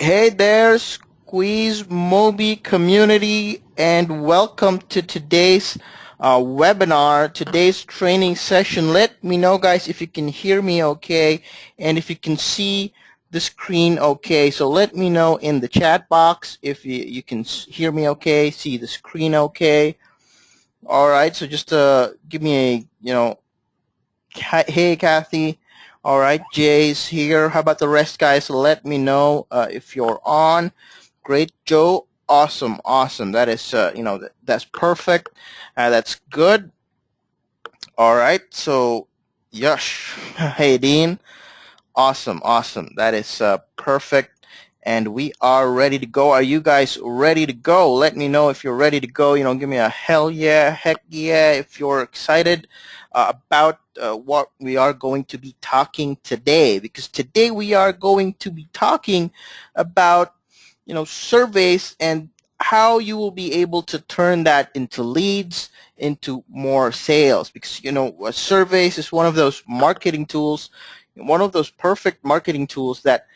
Hey there, Squeeze Moby community, and welcome to today's webinar, today's training session. Let me know, guys, if you can hear me okay, and if you can see the screen okay. So let me know in the chat box if you can hear me okay, see the screen okay. All right, so just give me a, hey, Kathy. All right, Jay's here. How about the rest, guys? Let me know if you're on. Great, Joe. Awesome, awesome. That is, that's perfect. That's good. All right. So, Yash. Hey, Dean. Awesome, awesome. That is perfect. And we are ready to go. Are you guys ready to go? Let me know if you're ready to go. Give me a hell yeah, heck yeah, if you're excited about what we are going to be talking today. Because today we are going to be talking about, surveys and how you will be able to turn that into leads, into more sales. Because, surveys is one of those marketing tools, one of those perfect marketing tools that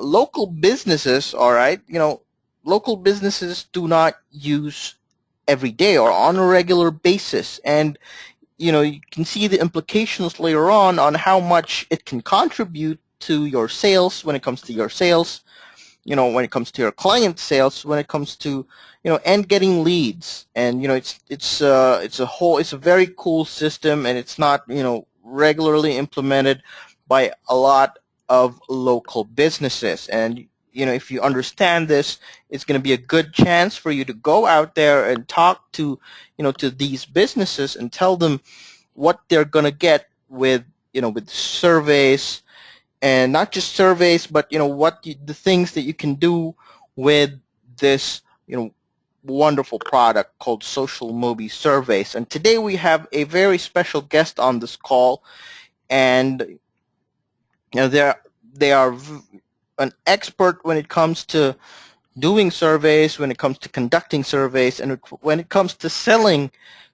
local businesses, all right, local businesses do not use every day or on a regular basis. And, you can see the implications later on how much it can contribute to your sales when it comes to your sales, when it comes to your client sales, when it comes to, and getting leads. And, it's a very cool system, and it's not, regularly implemented by a lot of local businesses. And, if you understand this, it's going to be a good chance for you to go out there and talk to, to these businesses and tell them what they're going to get with, with surveys, and not just surveys, but the things that you can do with this wonderful product called Social Mobi Surveys. And today we have a very special guest on this call, and they are an expert when it comes to doing surveys, when it comes to conducting surveys, and when it comes to selling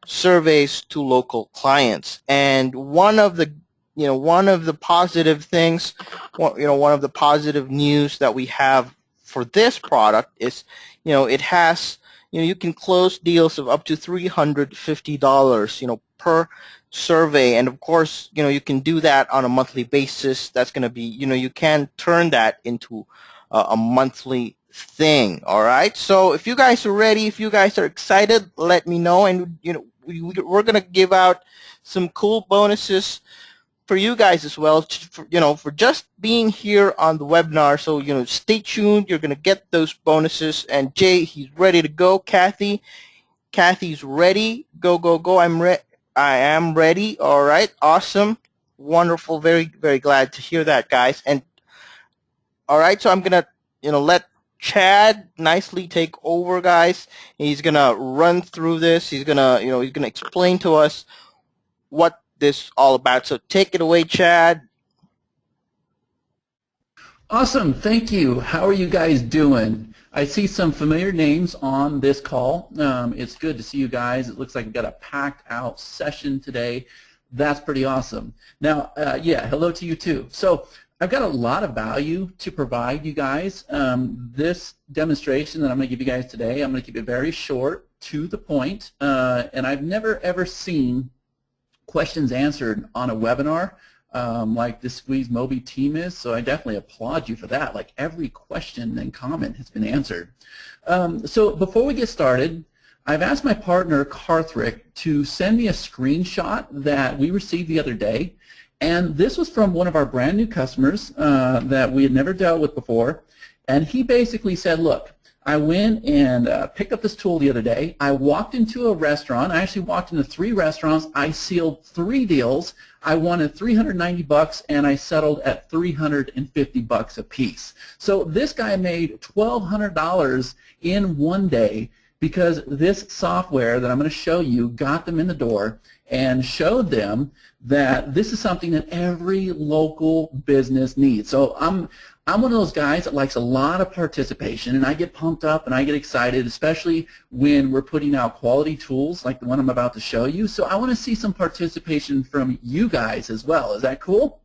surveys to local clients. And one of the positive things, one of the positive news that we have for this product is, it has, you can close deals of up to $350, per survey. And of course, you can do that on a monthly basis. That's going to be, you can turn that into a monthly thing. All right. So if you guys are ready, if you guys are excited, let me know. And, we're going to give out some cool bonuses for you guys as well, for just being here on the webinar. So, stay tuned. You're going to get those bonuses. And Jay, he's ready to go. Kathy's ready. Go, go, go. I am ready. All right. Awesome. Wonderful. Very, very glad to hear that, guys. And all right. So I'm going to, let Chad nicely take over, guys. He's going to run through this. He's going to, he's going to explain to us what this all about. So take it away, Chad. Awesome. Thank you. How are you guys doing? I see some familiar names on this call. It's good to see you guys. It looks like we've got a packed out session today. That's pretty awesome. Now, yeah, hello to you too. So I've got a lot of value to provide you guys. This demonstration that I'm going to give you guys today, I'm going to keep it very short, to the point, and I've never ever seen questions answered on a webinar like this Squeeze Mobi team is, so I definitely applaud you for that. Like every question and comment has been answered. So before we get started, I've asked my partner Karthik to send me a screenshot that we received the other day, and this was from one of our brand new customers that we had never dealt with before, and he basically said, look, I went and picked up this tool the other day. I walked into a restaurant. I actually walked into 3 restaurants. I sealed 3 deals. I wanted $390 and I settled at $350 a piece. So this guy made $1,200 in one day because this software that I'm going to show you got them in the door and showed them that this is something that every local business needs. So I'm one of those guys that likes a lot of participation, and I get pumped up and I get excited, especially when we're putting out quality tools like the one I'm about to show you. So I want to see some participation from you guys as well. Is that cool?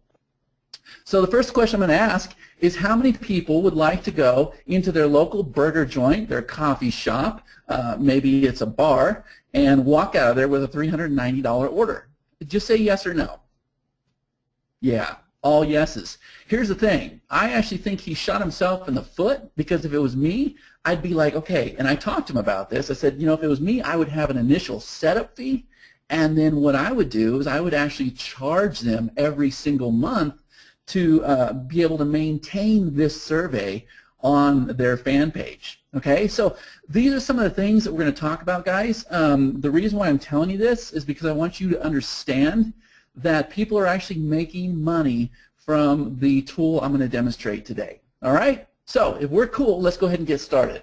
So the first question I'm going to ask is how many people would like to go into their local burger joint, their coffee shop, maybe it's a bar, and walk out of there with a $390 order? Just say yes or no. Yeah, all yeses. Here's the thing. I actually think he shot himself in the foot, because if it was me, I'd be like, okay, and I talked to him about this. I said, you know, if it was me, I would have an initial setup fee, and then what I would do is I would actually charge them every single month to be able to maintain this survey on their fan page. Okay, so these are some of the things that we're going to talk about, guys. The reason why I'm telling you this is because I want you to understand that people are actually making money from the tool I'm going to demonstrate today. All right, so if we're cool, let's go ahead and get started.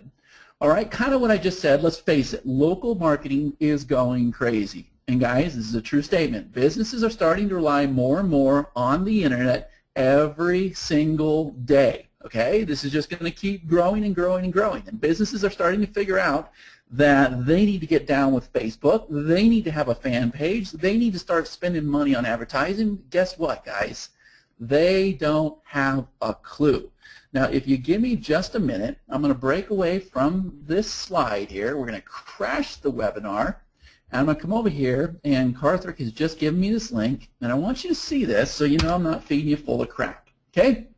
All right, kind of what I just said, let's face it, local marketing is going crazy. And guys, this is a true statement. Businesses are starting to rely more and more on the internet every single day. Okay, this is just going to keep growing and growing and growing. And businesses are starting to figure out that they need to get down with Facebook. They need to have a fan page. They need to start spending money on advertising. Guess what, guys? They don't have a clue. Now, if you give me just a minute, I'm going to break away from this slide here. We're going to crash the webinar. And I'm going to come over here, and Karthik has just given me this link. And I want you to see this so you know I'm not feeding you full of crap. Okay?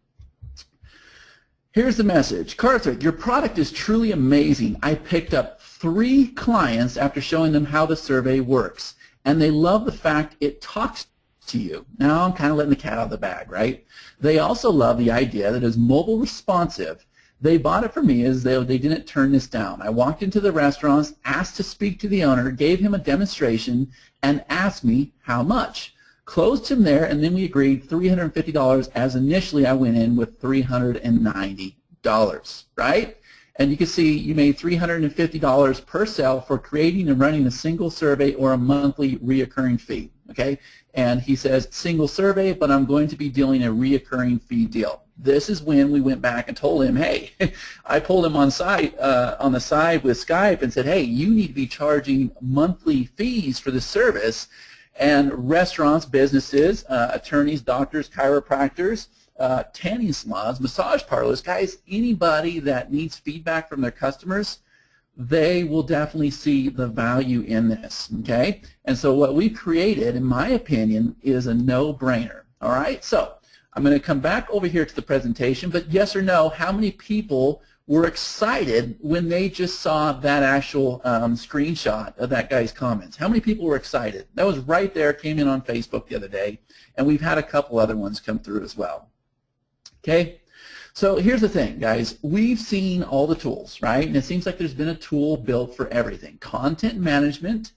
Here's the message. Karthik, your product is truly amazing. I picked up 3 clients after showing them how the survey works, and they love the fact it talks to you. Now I'm kind of letting the cat out of the bag, right? They also love the idea that it's mobile responsive. They bought it from me as they didn't turn this down. I walked into the restaurants, asked to speak to the owner, gave him a demonstration, and asked me how much. Closed him there, and then we agreed $350 as initially I went in with $390, right? And you can see you made $350 per sale for creating and running a single survey or a monthly reoccurring fee, okay? And he says single survey, but I'm going to be dealing a reoccurring fee deal. This is when we went back and told him, hey, I pulled him on the side with Skype and said, hey, you need to be charging monthly fees for the service. And restaurants, businesses, attorneys, doctors, chiropractors, tanning salons, massage parlors, guys, anybody that needs feedback from their customers, they will definitely see the value in this, okay? And so what we've created, in my opinion, is a no-brainer, all right? So I'm going to come back over here to the presentation, but yes or no, how many people were excited when they just saw that actual screenshot of that guy's comments? How many people were excited? That was right there, came in on Facebook the other day, and we've had a couple other ones come through as well. Okay, so here's the thing, guys. We've seen all the tools, right? And it seems like there's been a tool built for everything. Content management,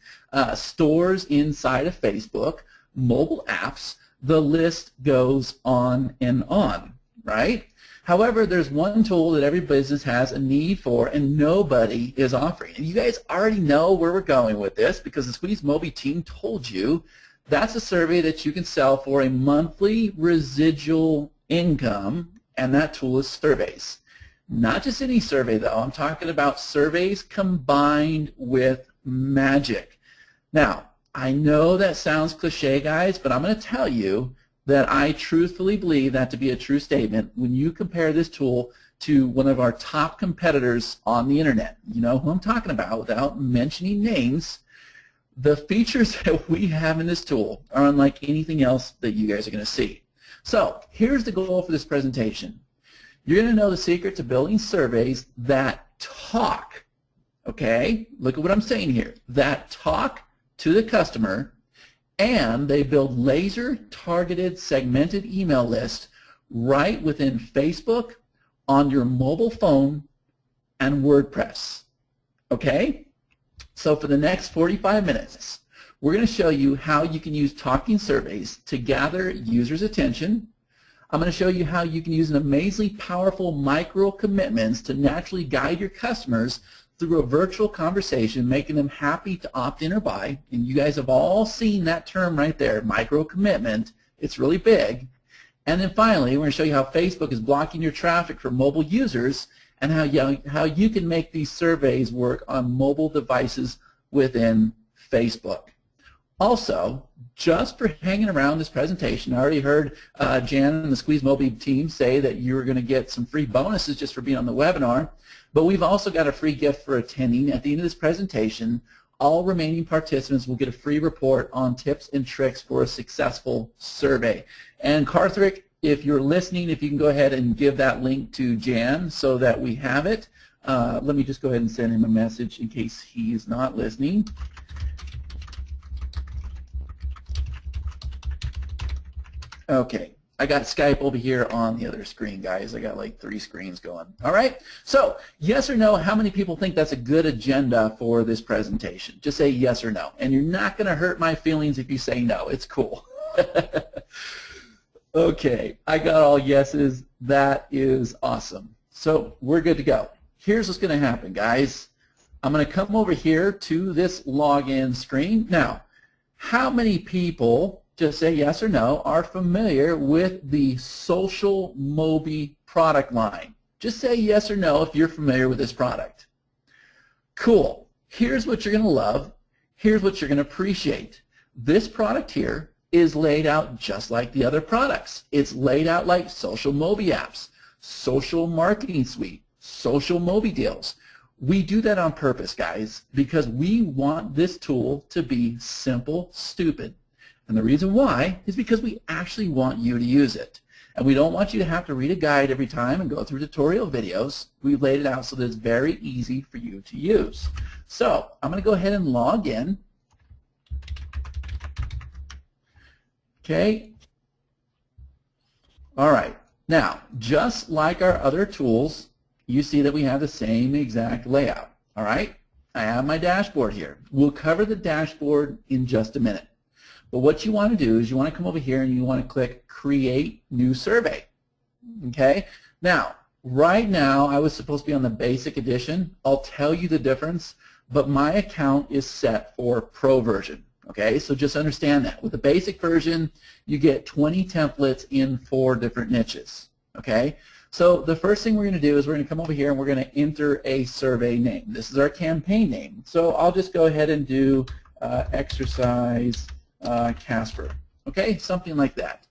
stores inside of Facebook, mobile apps, the list goes on and on, right? However, there's one tool that every business has a need for and nobody is offering. And you guys already know where we're going with this because the Squeeze Moby team told you that's a survey that you can sell for a monthly residual income, and that tool is surveys. Not just any survey, though. I'm talking about surveys combined with magic. Now, I know that sounds cliche, guys, but I'm going to tell you that I truthfully believe that to be a true statement when you compare this tool to one of our top competitors on the internet. You know who I'm talking about without mentioning names. The features that we have in this tool are unlike anything else that you guys are going to see. So here's the goal for this presentation. You're going to know the secret to building surveys that talk, okay? Look at what I'm saying here. That talk to the customer, and they build laser-targeted segmented email lists right within Facebook, on your mobile phone, and WordPress, okay? So for the next 45 minutes, we're going to show you how you can use talking surveys to gather users' attention. I'm going to show you how you can use an amazingly powerful micro commitments to naturally guide your customers through a virtual conversation, making them happy to opt in or buy. And you guys have all seen that term right there, micro commitment. It's really big. And then finally, we're going to show you how Facebook is blocking your traffic for mobile users and how you can make these surveys work on mobile devices within Facebook. Also, just for hanging around this presentation, I already heard Jan and the Squeeze Moby team say that you were going to get some free bonuses just for being on the webinar, but we've also got a free gift for attending. At the end of this presentation, all remaining participants will get a free report on tips and tricks for a successful survey. And Karthik, if you're listening, if you can go ahead and give that link to Jan so that we have it. Let me just go ahead and send him a message in case he's not listening. Okay, I got Skype over here on the other screen, guys. I got like 3 screens going. All right, so yes or no, how many people think that's a good agenda for this presentation? Just say yes or no. And you're not going to hurt my feelings if you say no. It's cool. Okay, I got all yeses. That is awesome. So we're good to go. Here's what's going to happen, guys. I'm going to come over here to this login screen. Now, how many people, just say yes or no, are familiar with the Social Moby product line? Just say yes or no if you're familiar with this product. Cool. Here's what you're going to love. Here's what you're going to appreciate. This product here is laid out just like the other products. It's laid out like Social Moby apps, Social Marketing Suite, Social Moby Deals. We do that on purpose, guys, because we want this tool to be simple, stupid. And the reason why is because we actually want you to use it. And we don't want you to have to read a guide every time and go through tutorial videos. We've laid it out so that it's very easy for you to use. So I'm going to go ahead and log in. Okay. All right. Now, just like our other tools, you see that we have the same exact layout. All right. I have my dashboard here. We'll cover the dashboard in just a minute. But what you want to do is you want to come over here and you want to click Create New Survey. Okay. Now, right now, I was supposed to be on the basic edition. I'll tell you the difference, but my account is set for Pro version. Okay, so just understand that. With the basic version, you get 20 templates in 4 different niches. Okay, so the first thing we're going to do is we're going to come over here and we're going to enter a survey name. This is our campaign name. So I'll just go ahead and do exercise Casper. Okay, something like that.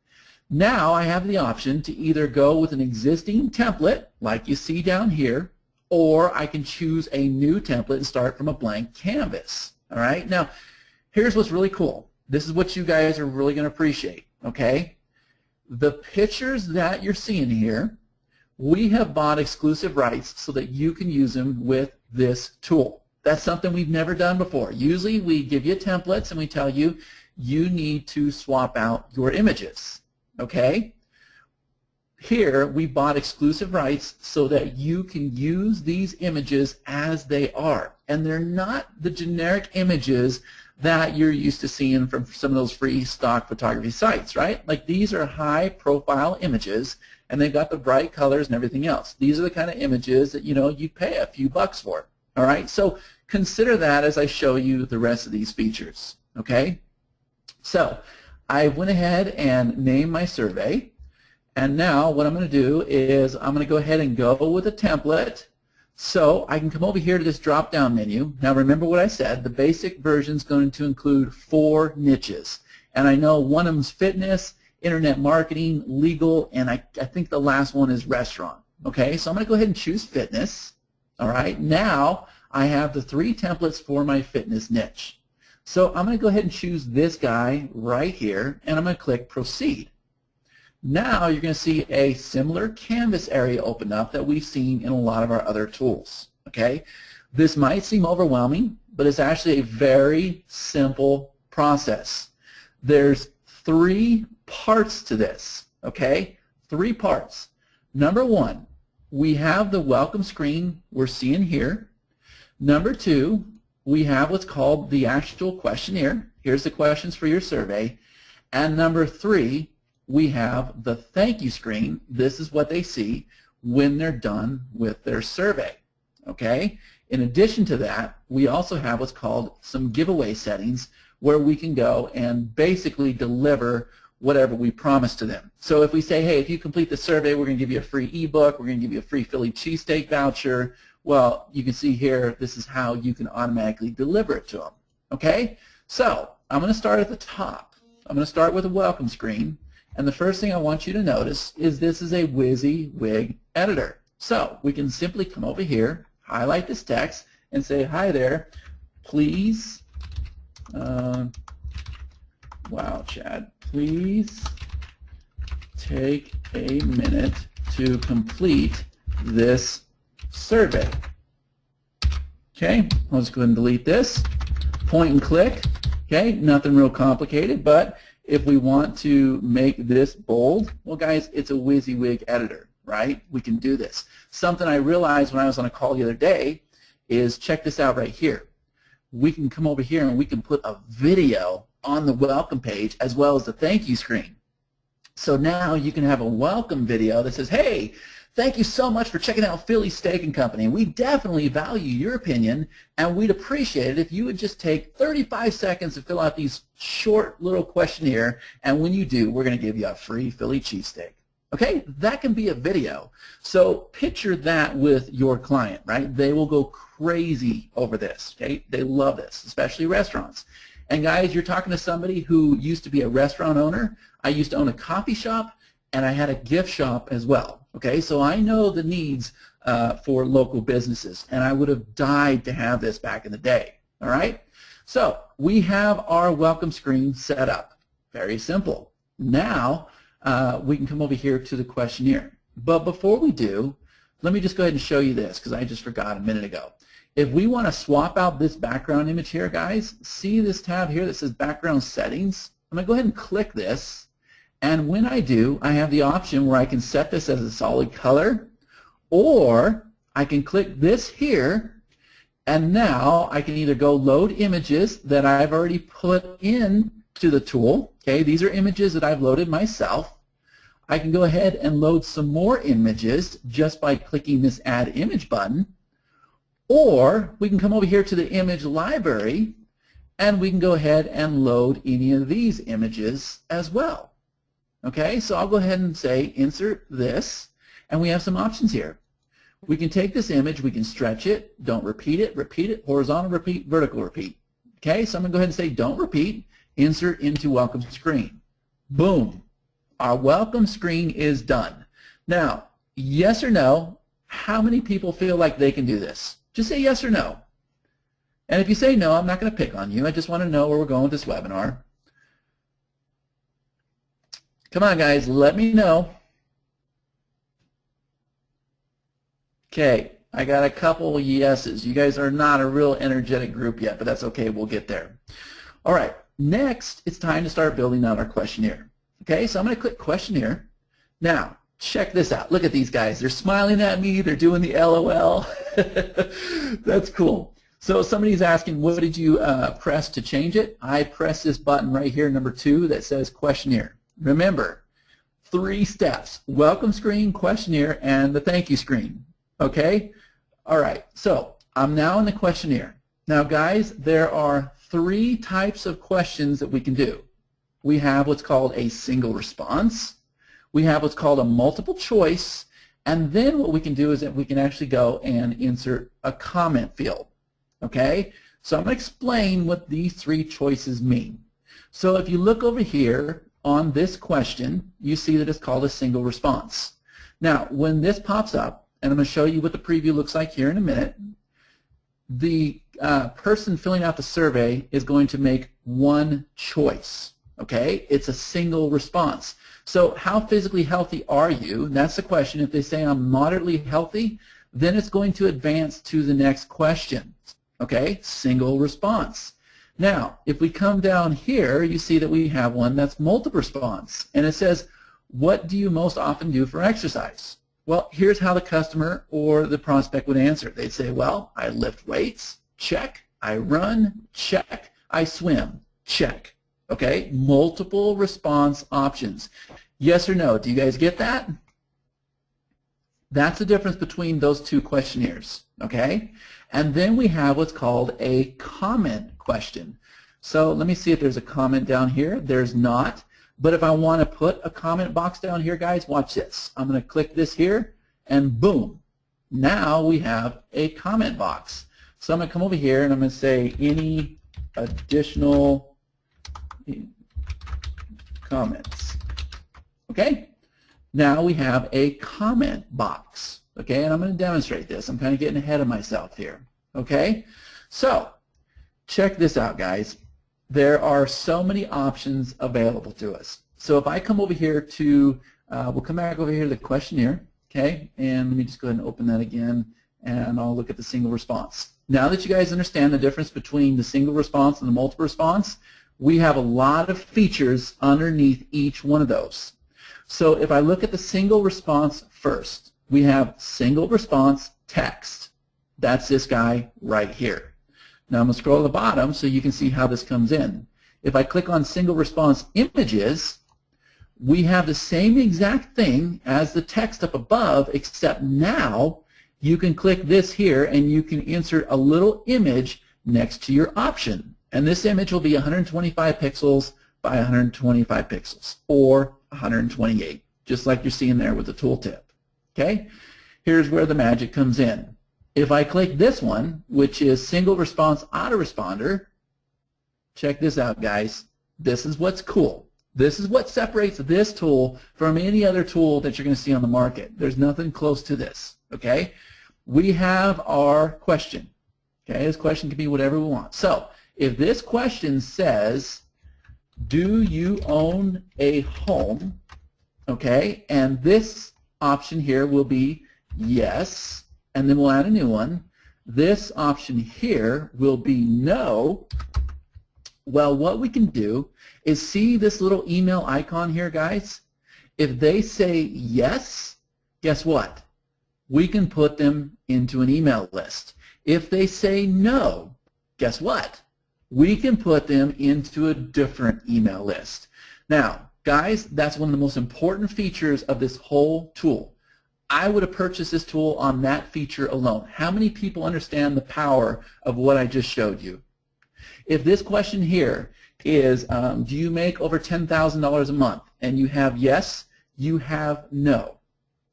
Now I have the option to either go with an existing template, like you see down here, or I can choose a new template and start from a blank canvas. All right, now here's what's really cool. This is what you guys are really going to appreciate, okay? The pictures that you're seeing here, we have bought exclusive rights so that you can use them with this tool. That's something we've never done before. Usually we give you templates and we tell you you need to swap out your images, okay? Here we bought exclusive rights so that you can use these images as they are. And they're not the generic images that you're used to seeing from some of those free stock photography sites, right? Like these are high profile images and they've got the bright colors and everything else. These are the kind of images that, you know, you pay a few bucks for, all right? So consider that as I show you the rest of these features, okay? So I went ahead and named my survey, and now what I'm going to do is I'm going to go ahead and go with a template. So I can come over here to this drop-down menu. Now remember what I said, the basic version is going to include 4 niches. And I know one of them is fitness, internet marketing, legal, and I think the last one is restaurant. Okay, so I'm going to go ahead and choose fitness. All right, now I have the 3 templates for my fitness niche. So I'm going to go ahead and choose this guy right here, and I'm going to click Proceed. Now you're going to see a similar canvas area open up that we've seen in a lot of our other tools. Okay, this might seem overwhelming, but it's actually a very simple process. There's 3 parts to this. Okay, 3 parts. Number 1, we have the welcome screen we're seeing here. Number 2, we have what's called the actual questionnaire. Here's the questions for your survey. And number 3, we have the thank you screen. This is what they see when they're done with their survey. Okay? In addition to that, we also have what's called some giveaway settings where we can go and basically deliver whatever we promise to them. So if we say, hey, if you complete the survey, we're going to give you a free ebook, we're going to give you a free Philly cheesesteak voucher, well, you can see here, this is how you can automatically deliver it to them. Okay? So I'm going to start at the top. I'm going to start with a welcome screen. And the first thing I want you to notice is this is a WYSIWYG editor. So we can simply come over here, highlight this text, and say, hi there, please, wow, Chad, please take a minute to complete this survey. Okay, let's go ahead and delete this. Point and click. Okay, nothing real complicated, but if we want to make this bold, well guys, it's a WYSIWYG editor, right? We can do this. Something I realized when I was on a call the other day is, check this out right here. We can come over here and we can put a video on the welcome page as well as the thank you screen. So now you can have a welcome video that says, hey, thank you so much for checking out Philly Steak & Company. We definitely value your opinion, and we'd appreciate it if you would just take 35 seconds to fill out these short little questionnaire, and when you do, we're going to give you a free Philly cheesesteak. Okay, that can be a video. So picture that with your client, right? They will go crazy over this, okay? They love this, especially restaurants. And guys, you're talking to somebody who used to be a restaurant owner. I used to own a coffee shop, and I had a gift shop as well. Okay, so I know the needs for local businesses, and I would have died to have this back in the day. All right, so we have our welcome screen set up. Very simple. Now we can come over here to the questionnaire. But before we do, let me just go ahead and show you this because I just forgot a minute ago. If we want to swap out this background image here, guys, see this tab here that says background settings? I'm going to go ahead and click this. And when I do, I have the option where I can set this as a solid color, or I can click this here, and now I can either go load images that I've already put in to the tool. Okay, these are images that I've loaded myself. I can go ahead and load some more images just by clicking this Add Image button, or we can come over here to the image library, and we can go ahead and load any of these images as well. Okay, so I'll go ahead and say insert this, and we have some options here. We can take this image, we can stretch it, don't repeat it, horizontal repeat, vertical repeat. Okay, so I'm going to go ahead and say don't repeat, insert into welcome screen. Boom, our welcome screen is done. Now, yes or no, how many people feel like they can do this? Just say yes or no. And if you say no, I'm not going to pick on you. I just want to know where we're going with this webinar. Come on, guys, let me know. Okay, I got a couple yeses. You guys are not a real energetic group yet, but that's okay. We'll get there. All right, next, it's time to start building out our questionnaire. Okay, so I'm going to click questionnaire. Now, check this out. Look at these guys. They're smiling at me. They're doing the LOL. That's cool. So somebody's asking, what did you press to change it? I press this button right here, number 2, that says questionnaire. Remember, 3 steps: welcome screen, questionnaire, and the thank you screen. Okay? All right, so I'm now in the questionnaire. Now, guys, there are 3 types of questions that we can do. We have what's called a single response. We have what's called a multiple choice. And then what we can do is that we can actually go and insert a comment field. Okay? So I'm going to explain what these 3 choices mean. So if you look over here, on this question, you see that it's called a single response. Now, when this pops up, and I'm going to show you what the preview looks like here in a minute, the person filling out the survey is going to make one choice. Okay? It's a single response. So how physically healthy are you? That's the question. If they say I'm moderately healthy, then it's going to advance to the next question. Okay? Single response. Now, if we come down here, you see that we have one that's multiple response, and it says, what do you most often do for exercise? Well, here's how the customer or the prospect would answer. They'd say, well, I lift weights, check. I run, check. I swim, check. Okay, multiple response options. Yes or no, do you guys get that? That's the difference between those 2 questionnaires, okay? And then we have what's called a comment question. So let me see if there's a comment down here. There's not. But if I want to put a comment box down here, guys, watch this. I'm going to click this here, and boom. Now we have a comment box. So I'm going to come over here, and I'm going to say any additional comments. Okay? Now we have a comment box. Okay, and I'm going to demonstrate this. I'm kind of getting ahead of myself here. Okay? So, check this out, guys. There are so many options available to us. So if I come over here to, we'll come back over here to the questionnaire, okay, and let me just go ahead and open that again, and I'll look at the single response. Now that you guys understand the difference between the single response and the multiple response, we have a lot of features underneath each one of those. So if I look at the single response first, we have single response text. That's this guy right here. Now I'm going to scroll to the bottom so you can see how this comes in. If I click on single response images, we have the same exact thing as the text up above, except now you can click this here and you can insert a little image next to your option. And this image will be 125 pixels by 125 pixels, or 128, just like you're seeing there with the tooltip. Okay? Here's where the magic comes in. If I click this one, which is single response autoresponder, check this out, guys. This is what's cool. This is what separates this tool from any other tool that you're going to see on the market. There's nothing close to this. Okay? We have our question. Okay? This question can be whatever we want. So, if this question says, do you own a home? Okay? And this option here will be yes. And then we'll add a new one. This option here will be no. Well, what we can do is see this little email icon here, guys. If they say yes, guess what? We can put them into an email list. If they say no, guess what? We can put them into a different email list. Now, guys, that's one of the most important features of this whole tool. I would have purchased this tool on that feature alone. How many people understand the power of what I just showed you? If this question here is, do you make over $10,000 a month? And you have yes, you have no.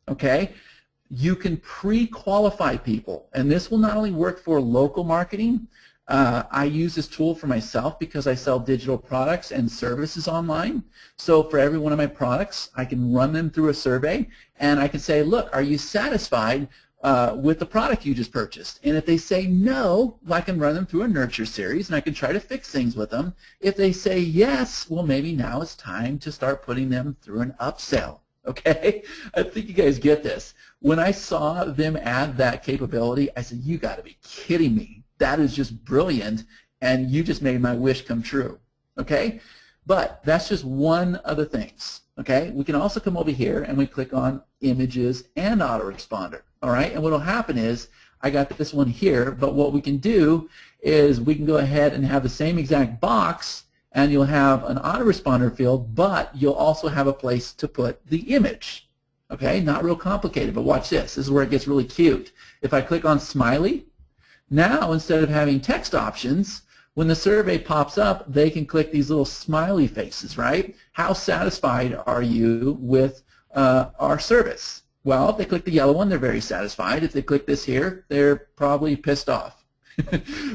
Okay? You can pre-qualify people. And this will not only work for local marketing. I use this tool for myself because I sell digital products and services online. So for every one of my products, I can run them through a survey, and I can say, look, are you satisfied with the product you just purchased? And if they say no, well, I can run them through a nurture series, and I can try to fix things with them. If they say yes, well, maybe now it's time to start putting them through an upsell. Okay? I think you guys get this. When I saw them add that capability, I said, you got to be kidding me. That is just brilliant, and you just made my wish come true, okay? But that's just one of the things, okay? We can also come over here and we click on images and autoresponder, all right? And what will happen is I got this one here, but what we can do is we can go ahead and have the same exact box, and you'll have an autoresponder field, but you'll also have a place to put the image, okay? Not real complicated, but watch this. This is where it gets really cute. If I click on smiley, now, instead of having text options, when the survey pops up, they can click these little smiley faces, right? How satisfied are you with our service? Well, if they click the yellow one, they're very satisfied. If they click this here, they're probably pissed off,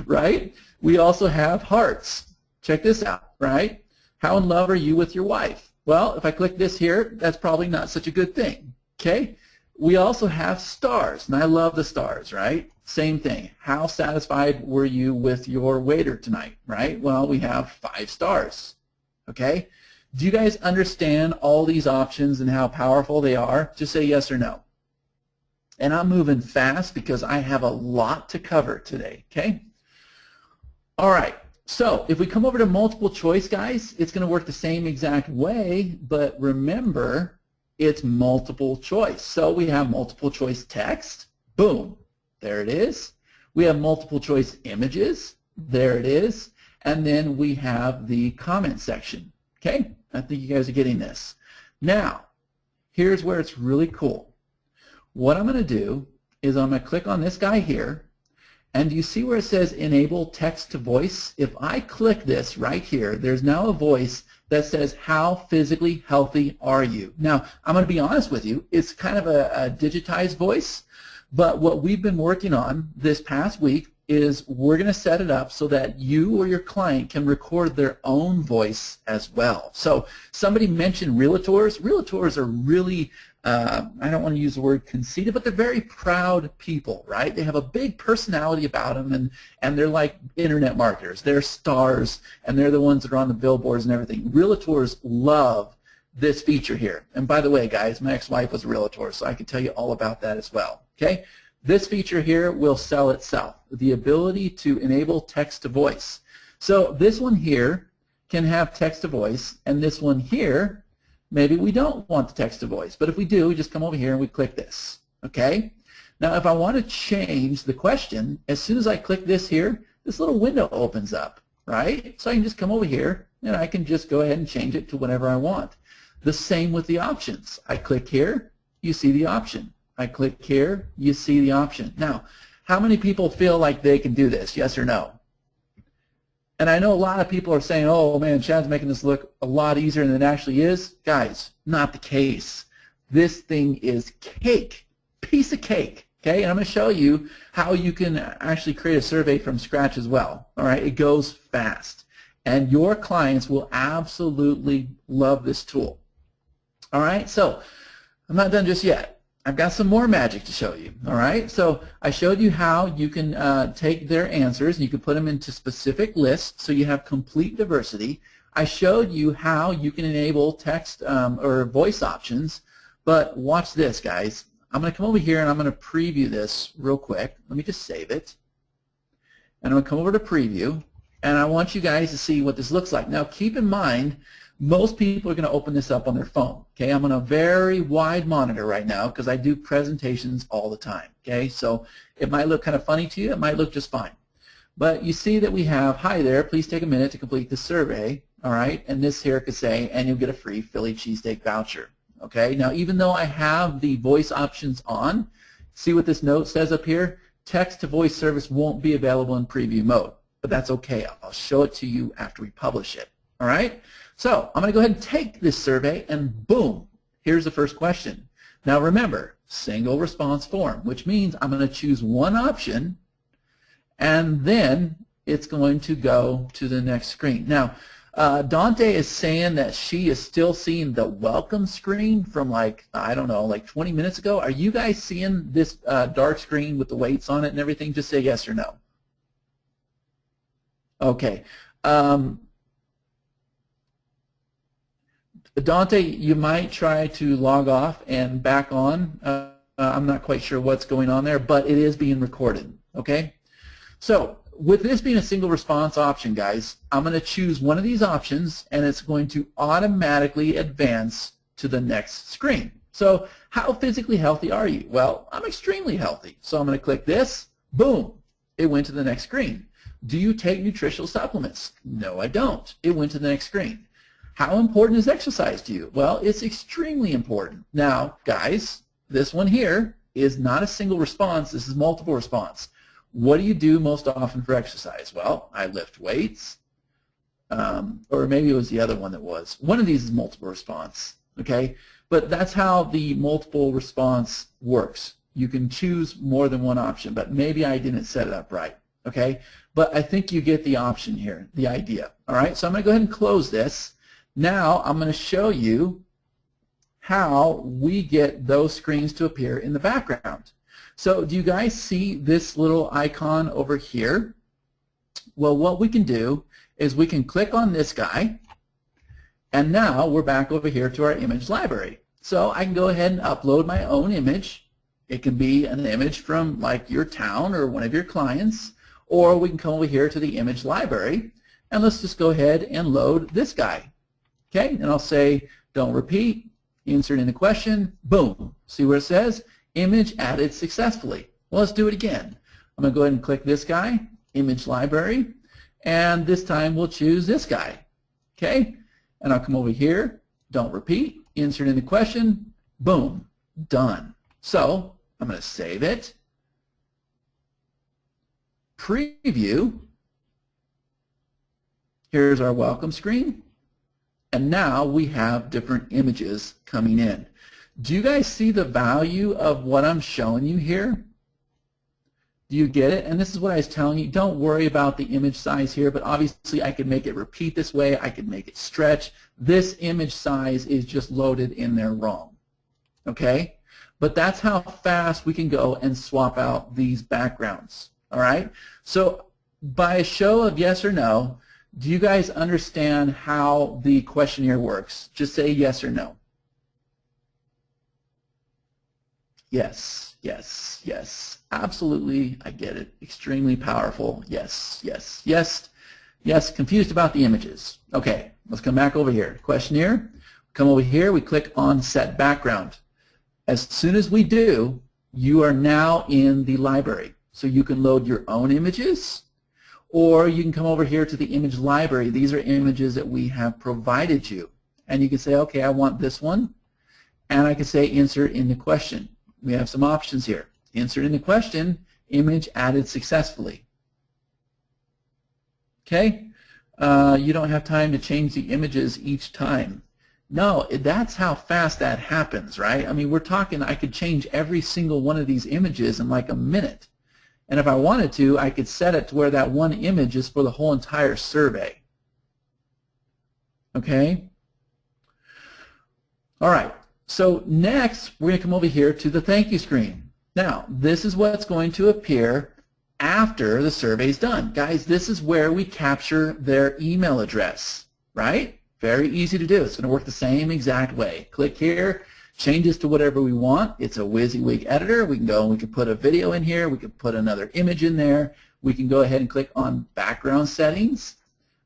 right? We also have hearts. Check this out, right? How in love are you with your wife? Well, if I click this here, that's probably not such a good thing, okay? We also have stars, and I love the stars, right? Same thing. How satisfied were you with your waiter tonight, right? Well, we have 5 stars, okay? Do you guys understand all these options and how powerful they are? Just say yes or no. And I'm moving fast because I have a lot to cover today, okay? All right, so if we come over to multiple choice, guys, it's going to work the same exact way, but remember, it's multiple choice. So we have multiple choice text, boom. There it is. We have multiple choice images. There it is. And then we have the comment section. Okay? I think you guys are getting this. Now, here's where it's really cool. What I'm going to do is I'm going to click on this guy here. And you see where it says enable text to voice? If I click this right here, there's now a voice that says, how physically healthy are you? Now, I'm going to be honest with you. It's kind of a digitized voice. But what we've been working on this past week is we're going to set it up so that you or your client can record their own voice as well. So somebody mentioned realtors. Realtors are really, I don't want to use the word conceited, but they're very proud people, right? They have a big personality about them, and they're like internet marketers. They're stars, and they're the ones that are on the billboards and everything. Realtors love this feature here. And by the way, guys, my ex-wife was a realtor, so I can tell you all about that as well. Okay? This feature here will sell itself, the ability to enable text-to-voice. So this one here can have text-to-voice, and this one here, maybe we don't want the text-to-voice. But if we do, we just come over here and we click this. Okay? Now, if I want to change the question, as soon as I click this here, this little window opens up, right? So I can just come over here, and I can just go ahead and change it to whatever I want. The same with the options. I click here, you see the option. I click here, you see the option. Now, how many people feel like they can do this, yes or no? And I know a lot of people are saying, oh man, Chad's making this look a lot easier than it actually is. Guys, not the case. This thing is cake, piece of cake, okay? And I'm going to show you how you can actually create a survey from scratch as well, all right? It goes fast. And your clients will absolutely love this tool. All right, so I'm not done just yet. I've got some more magic to show you, all right? So I showed you how you can take their answers and you can put them into specific lists so you have complete diversity. I showed you how you can enable text or voice options, but watch this, guys. I'm going to come over here and I'm going to preview this real quick. Let me just save it. And I'm going to come over to preview, and I want you guys to see what this looks like. Now, keep in mind, most people are going to open this up on their phone. Okay, I'm on a very wide monitor right now because I do presentations all the time. Okay, so it might look kind of funny to you. It might look just fine. But you see that we have, hi there, please take a minute to complete the survey. All right, and this here could say, and you'll get a free Philly cheesesteak voucher. Okay, now even though I have the voice options on, see what this note says up here? Text-to-voice service won't be available in preview mode. But that's okay. I'll show it to you after we publish it. All right? So I'm going to go ahead and take this survey, and boom, here's the first question. Now remember, single response form, which means I'm going to choose one option, and then it's going to go to the next screen. Now, Dante is saying that she is still seeing the welcome screen from like, I don't know, like 20 minutes ago. Are you guys seeing this dark screen with the weights on it and everything? Just say yes or no. Okay. Dante, you might try to log off and back on. I'm not quite sure what's going on there, but it is being recorded, okay? So with this being a single response option, guys, I'm going to choose one of these options, and it's going to automatically advance to the next screen. So how physically healthy are you? Well, I'm extremely healthy. So I'm going to click this. Boom. It went to the next screen. Do you take nutritional supplements? No, I don't. It went to the next screen. How important is exercise to you? Well, it's extremely important. Now, guys, this one here is not a single response. This is multiple response. What do you do most often for exercise? Well, I lift weights, or maybe it was the other one that was. One of these is multiple response, okay? But that's how the multiple response works. You can choose more than one option, but maybe I didn't set it up right, okay? But I think you get the option here, the idea, all right? So I'm going to go ahead and close this. Now I'm going to show you how we get those screens to appear in the background. So do you guys see this little icon over here? Well, what we can do is we can click on this guy, and now we're back over here to our image library. So I can go ahead and upload my own image. It can be an image from like your town or one of your clients, or we can come over here to the image library, and let's just go ahead and load this guy. Okay, and I'll say, don't repeat, insert in the question, boom. See where it says? Image added successfully. Well, let's do it again. I'm going to go ahead and click this guy, image library, and this time we'll choose this guy. Okay, and I'll come over here, don't repeat, insert in the question, boom, done. So I'm going to save it, preview, here's our welcome screen. And now we have different images coming in. Do you guys see the value of what I'm showing you here? Do you get it? And this is what I was telling you. Don't worry about the image size here, but obviously I could make it repeat this way. I could make it stretch. This image size is just loaded in there wrong. Okay? But that's how fast we can go and swap out these backgrounds. All right? So by a show of yes or no, do you guys understand how the questionnaire works? Just say yes or no. Yes, yes, yes. Absolutely, I get it. Extremely powerful. Yes, yes, yes, yes. Confused about the images. Okay, let's come back over here. Questionnaire. Come over here. We click on Set Background. As soon as we do, you are now in the library. So you can load your own images, or you can come over here to the image library. These are images that we have provided you. And you can say, okay, I want this one. And I can say insert in the question. We have some options here. Insert in the question, image added successfully. Okay? You don't have time to change the images each time. No, that's how fast that happens, right? I mean, we're talking, I could change every single one of these images in like a minute. And if I wanted to, I could set it to where that one image is for the whole entire survey. Okay? All right. So next, we're going to come over here to the thank you screen. Now, this is what's going to appear after the survey is done. Guys, this is where we capture their email address, right? Very easy to do. It's going to work the same exact way. Click here. Change this to whatever we want. It's a WYSIWYG editor. We can go and we can put a video in here. We can put another image in there. We can go ahead and click on background settings.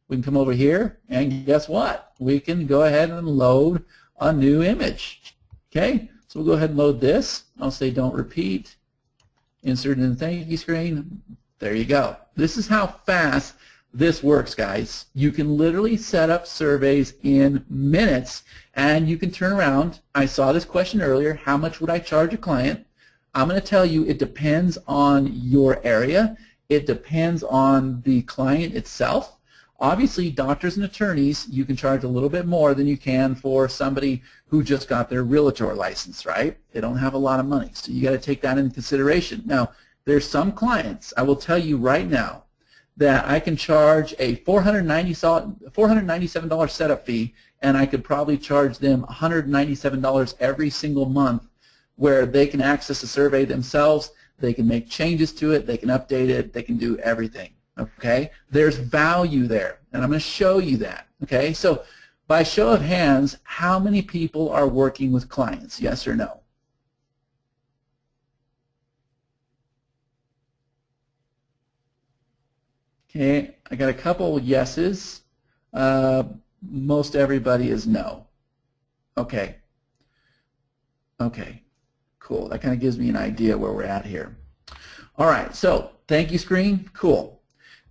We can come over here and guess what? We can go ahead and load a new image. Okay, so we'll go ahead and load this. I'll say don't repeat. Insert in the thank you screen. There you go. This is how fast this works, guys. You can literally set up surveys in minutes, and you can turn around. I saw this question earlier, how much would I charge a client? I'm going to tell you it depends on your area. It depends on the client itself. Obviously, doctors and attorneys, you can charge a little bit more than you can for somebody who just got their realtor license, right? They don't have a lot of money, so you got to take that into consideration. Now, there's some clients, I will tell you right now, that I can charge a $497 setup fee, and I could probably charge them $197 every single month, where they can access the survey themselves, they can make changes to it, they can update it, they can do everything. Okay, there's value there, and I'm going to show you that. Okay, so by show of hands, how many people are working with clients? Yes or no? Okay, I got a couple yeses. Most everybody is no. Okay. Okay, cool. That kind of gives me an idea where we're at here. All right, so thank you screen, cool.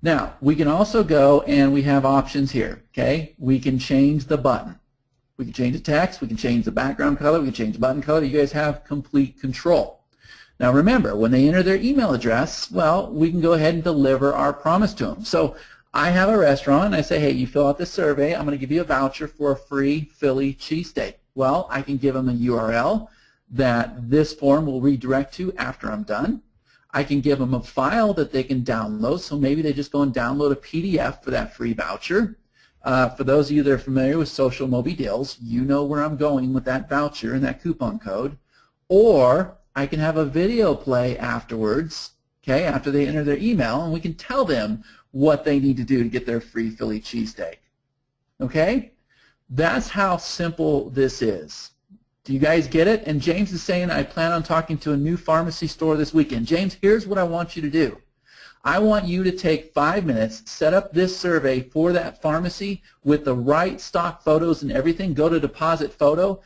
Now, we can also go and we have options here, okay? We can change the button. We can change the text, we can change the background color, we can change the button color. You guys have complete control. Now remember, when they enter their email address, well, we can go ahead and deliver our promise to them. So I have a restaurant and I say, hey, you fill out this survey, I'm going to give you a voucher for a free Philly cheesesteak. Well, I can give them a URL that this form will redirect to after I'm done. I can give them a file that they can download, so maybe they just go and download a PDF for that free voucher. For those of you that are familiar with Social Mobi Deals, you know where I'm going with that voucher and that coupon code. Or I can have a video play afterwards, okay, after they enter their email, and we can tell them what they need to do to get their free Philly cheesesteak. Okay? That's how simple this is. Do you guys get it? And James is saying, I plan on talking to a new pharmacy store this weekend. James, here's what I want you to do. I want you to take 5 minutes, set up this survey for that pharmacy with the right stock photos and everything. Go to Deposit Photo,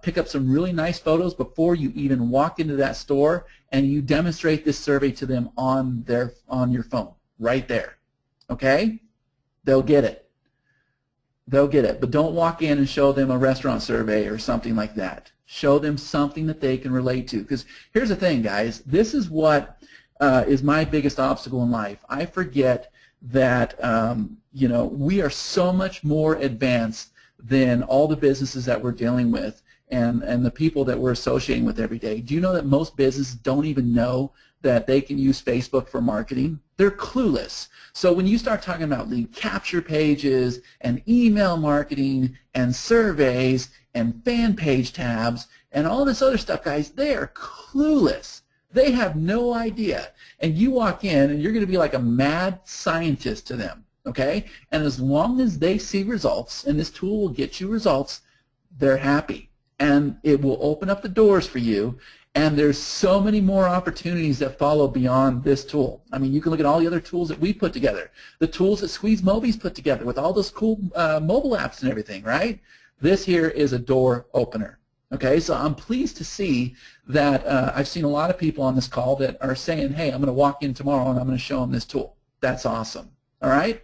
pick up some really nice photos before you even walk into that store, and you demonstrate this survey to them on your phone, right there. Okay? They'll get it. They'll get it, but don't walk in and show them a restaurant survey or something like that. Show them something that they can relate to. Because here's the thing, guys. This is what is my biggest obstacle in life. I forget that you know, we are so much more advanced than all the businesses that we're dealing with. and the people that we're associating with every day. Do you know that most businesses don't even know that they can use Facebook for marketing? They're clueless. So when you start talking about lead capture pages and email marketing and surveys and fan page tabs and all this other stuff, guys, they are clueless. They have no idea. And you walk in and you're going to be like a mad scientist to them, okay? And as long as they see results, and this tool will get you results, they're happy. And it will open up the doors for you. And there's so many more opportunities that follow beyond this tool. I mean, you can look at all the other tools that we put together, the tools that Squeeze Mobi's put together with all those cool mobile apps and everything, right? This here is a door opener. Okay, so I'm pleased to see that I've seen a lot of people on this call that are saying, hey, I'm going to walk in tomorrow and I'm going to show them this tool. That's awesome. All right?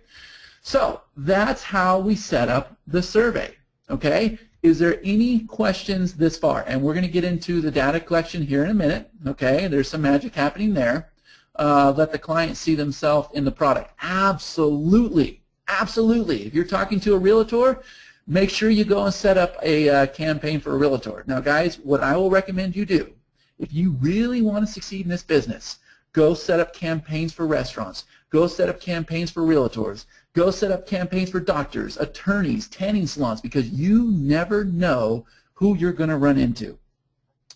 So that's how we set up the survey. Okay? Is there any questions this far? And we're going to get into the data collection here in a minute. Okay? There's some magic happening there. Let the client see themselves in the product. Absolutely. Absolutely. If you're talking to a realtor, make sure you go and set up a campaign for a realtor. Now, guys, what I will recommend you do, if you really want to succeed in this business, go set up campaigns for restaurants. Go set up campaigns for realtors. Go set up campaigns for doctors, attorneys, tanning salons, because you never know who you're going to run into.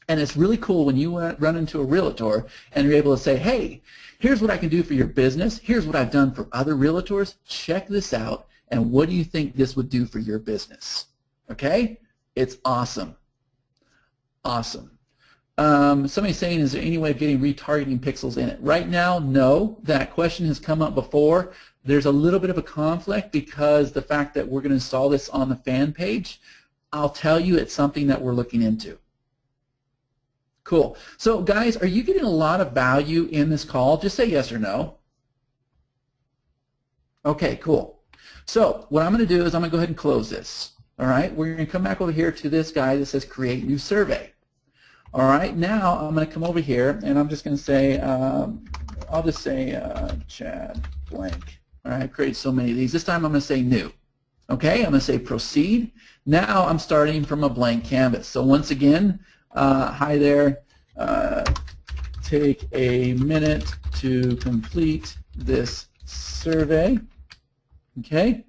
And it's really cool when you run into a realtor and you're able to say, hey, here's what I can do for your business. Here's what I've done for other realtors. Check this out. And what do you think this would do for your business? Okay? It's awesome. Awesome. Somebody's saying, is there any way of getting retargeting pixels in it? Right now, no. That question has come up before. There's a little bit of a conflict because the fact that we're going to install this on the fan page, I'll tell you it's something that we're looking into. Cool. So, guys, are you getting a lot of value in this call? Just say yes or no. Okay, cool. So what I'm going to do is I'm going to go ahead and close this. All right, we're going to come back over here to this guy that says create new survey. All right, now I'm going to come over here and I'm just going to say, I'll just say Chad blank. All right, I've created so many of these. This time I'm going to say new. Okay, I'm going to say proceed. Now I'm starting from a blank canvas. So once again, hi there, take a minute to complete this survey. Okay,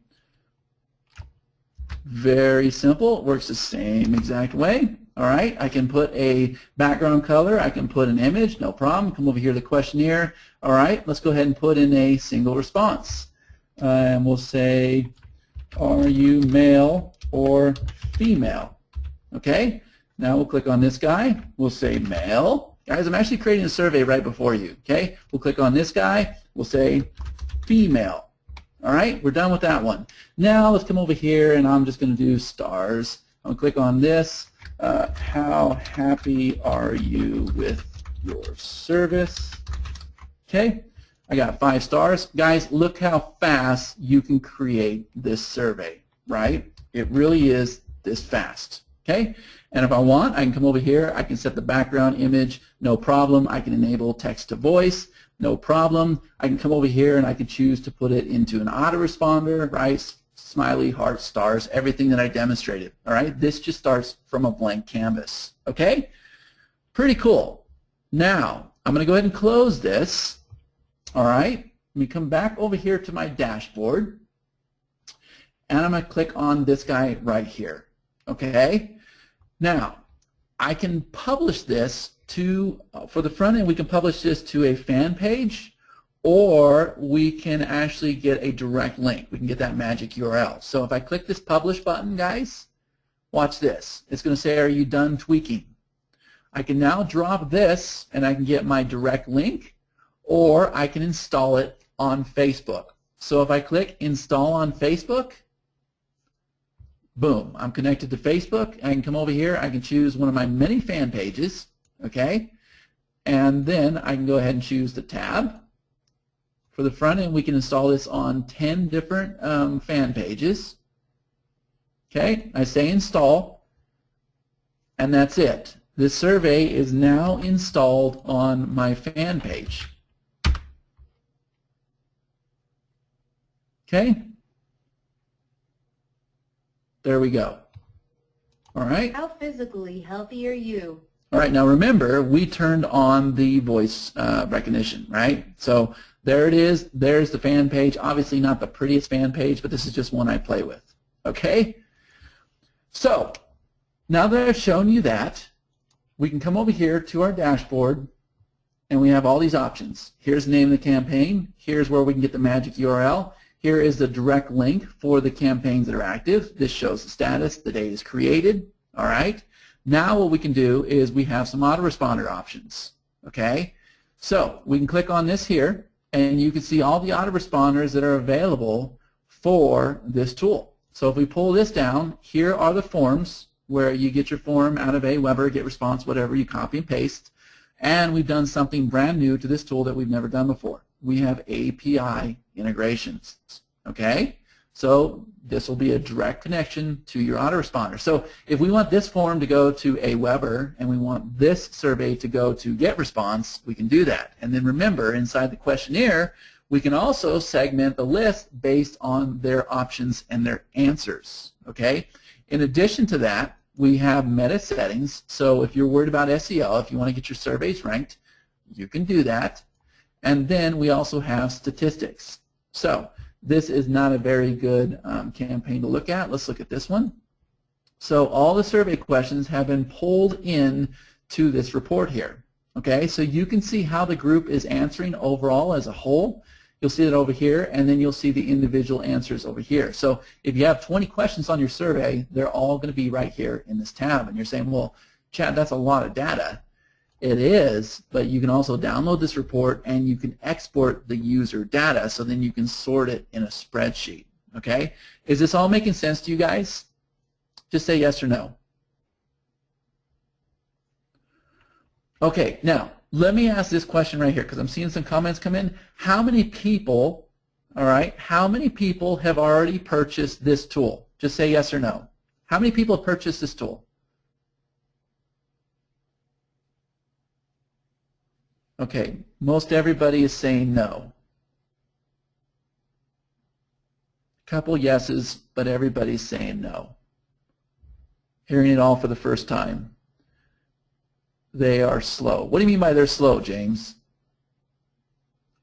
very simple. It works the same exact way. All right, I can put a background color. I can put an image, no problem. Come over here to the questionnaire. All right, let's go ahead and put in a single response. And we'll say, are you male or female? Okay, now we'll click on this guy. We'll say male. Guys, I'm actually creating a survey right before you. Okay, we'll click on this guy. We'll say female. All right, we're done with that one. Now let's come over here and I'm just going to do stars. I'll click on this. How happy are you with your service? Okay, I got 5 stars. Guys, look how fast you can create this survey, right? It really is this fast, okay? And if I want, I can come over here. I can set the background image, no problem. I can enable text to voice. No problem. I can come over here and I can choose to put it into an autoresponder, right? Smiley, heart, stars, everything that I demonstrated. All right, this just starts from a blank canvas. Okay, pretty cool. Now I'm going to go ahead and close this. All right, let me come back over here to my dashboard, and I'm going to click on this guy right here. Okay, now I can publish this to, for the front end, we can publish this to a fan page, or we can actually get a direct link. We can get that magic URL. So if I click this publish button, guys, watch this. It's going to say, are you done tweaking? I can now drop this and I can get my direct link, or I can install it on Facebook. So if I click install on Facebook, boom, I'm connected to Facebook. I can come over here. I can choose one of my many fan pages. Okay, and then I can go ahead and choose the tab. For the front end, we can install this on 10 different fan pages. Okay, I say install, and that's it. This survey is now installed on my fan page. Okay, there we go. All right? How physically healthy are you? All right, now remember, we turned on the voice recognition, right? So there it is. There's the fan page. Obviously not the prettiest fan page, but this is just one I play with, okay? So now that I've shown you that, we can come over here to our dashboard, and we have all these options. Here's the name of the campaign. Here's where we can get the magic URL. Here is the direct link for the campaigns that are active. This shows the status, the date is created, all right? Now what we can do is we have some autoresponder options, okay? So we can click on this here, and you can see all the autoresponders that are available for this tool. So if we pull this down, here are the forms where you get your form out of Aweber, GetResponse, whatever, you copy and paste. And we've done something brand new to this tool that we've never done before. We have API integrations, okay? So this will be a direct connection to your autoresponder. So if we want this form to go to Aweber and we want this survey to go to GetResponse, we can do that. And then remember, inside the questionnaire, we can also segment the list based on their options and their answers, okay? In addition to that, we have meta settings. So if you're worried about SEO, if you want to get your surveys ranked, you can do that. And then we also have statistics. So this is not a very good campaign to look at. Let's look at this one. So all the survey questions have been pulled in to this report here. Okay, so you can see how the group is answering overall as a whole. You'll see it over here, and then you'll see the individual answers over here. So if you have 20 questions on your survey, they're all going to be right here in this tab. And you're saying, well, Chad, that's a lot of data. It is, but you can also download this report and you can export the user data, so then you can sort it in a spreadsheet. Okay? Is this all making sense to you guys? Just say yes or no. Okay, now let me ask this question right here, because I'm seeing some comments come in. How many people, all right, how many people have already purchased this tool? Just say yes or no. How many people have purchased this tool? Okay, most everybody is saying no. Couple yeses, but everybody's saying no. Hearing it all for the first time. They are slow. What do you mean by they're slow, James?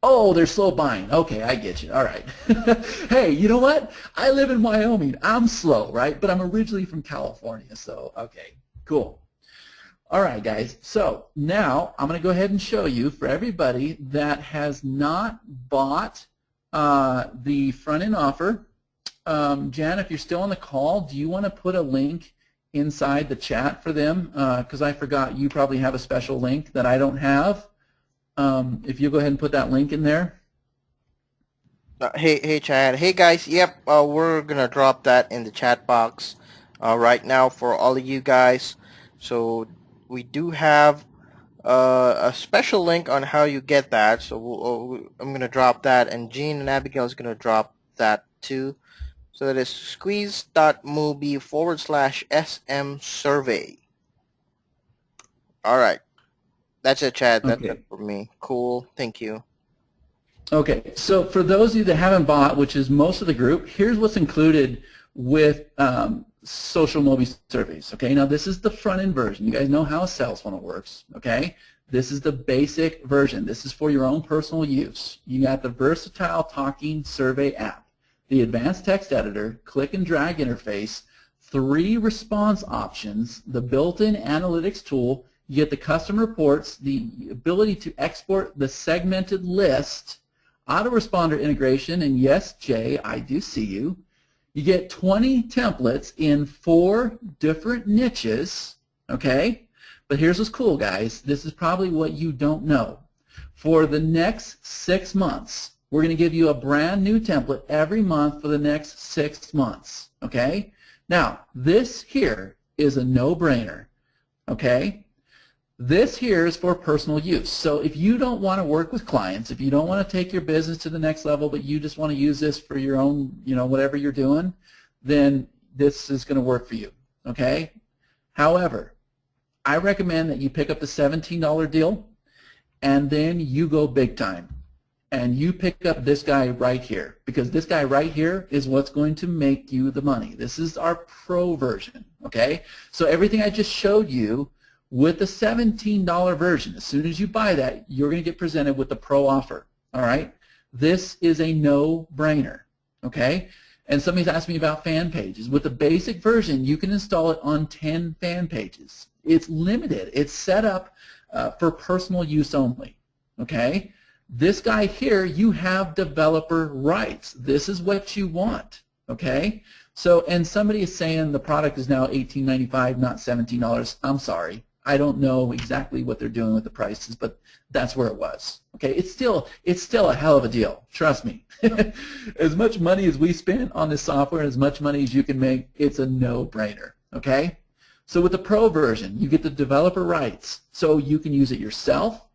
Oh, they're slow buying. Okay, I get you. All right. Hey, you know what? I live in Wyoming. I'm slow, right? But I'm originally from California, so okay, cool. All right, guys, so now I'm going to go ahead and show you, for everybody that has not bought the front-end offer, Jan, if you're still on the call, do you want to put a link inside the chat for them? Because I forgot, you probably have a special link that I don't have. If you go ahead and put that link in there. Hey, Chad. Hey, guys. Yep, we're going to drop that in the chat box right now for all of you guys. So we do have a special link on how you get that. So I'm going to drop that, and Jean and Abigail is going to drop that too. So that is squeeze.mobi/SM survey. All right. That's it, Chad. That's it for me. Cool. Thank you. Okay. So for those of you that haven't bought, which is most of the group, here's what's included with Social Mobi surveys. Okay. Now this is the front-end version. You guys know how a sales funnel works. Okay. This is the basic version. This is for your own personal use. You got the versatile talking survey app, the advanced text editor, click and drag interface, 3 response options, the built-in analytics tool. You get the custom reports, the ability to export the segmented list, autoresponder integration, and yes, Jay, I do see you. You get 20 templates in 4 different niches, okay? But here's what's cool, guys. This is probably what you don't know. For the next 6 months, we're going to give you a brand new template every month for the next 6 months, okay? Now, this here is a no-brainer, okay? This here is for personal use. So if you don't want to work with clients, if you don't want to take your business to the next level, but you just want to use this for your own, you know, whatever you're doing, then this is going to work for you, okay? However, I recommend that you pick up the $17 deal and then you go big time. and you pick up this guy right here, because this guy right here is what's going to make you the money. This is our pro version, okay? So everything I just showed you with the $17 version, as soon as you buy that, you're going to get presented with the pro offer, all right? This is a no-brainer, okay? And somebody's asked me about fan pages. With the basic version, you can install it on 10 fan pages. It's limited. It's set up for personal use only, okay? This guy here, you have developer rights. This is what you want, okay? So, and somebody is saying the product is now $18.95, not $17. I'm sorry. I don't know exactly what they're doing with the prices, but that's where it was. Okay, it's still a hell of a deal. Trust me. As much money as we spend on this software, as much money as you can make, it's a no-brainer. Okay, so with the pro version, you get the developer rights, so you can use it yourself,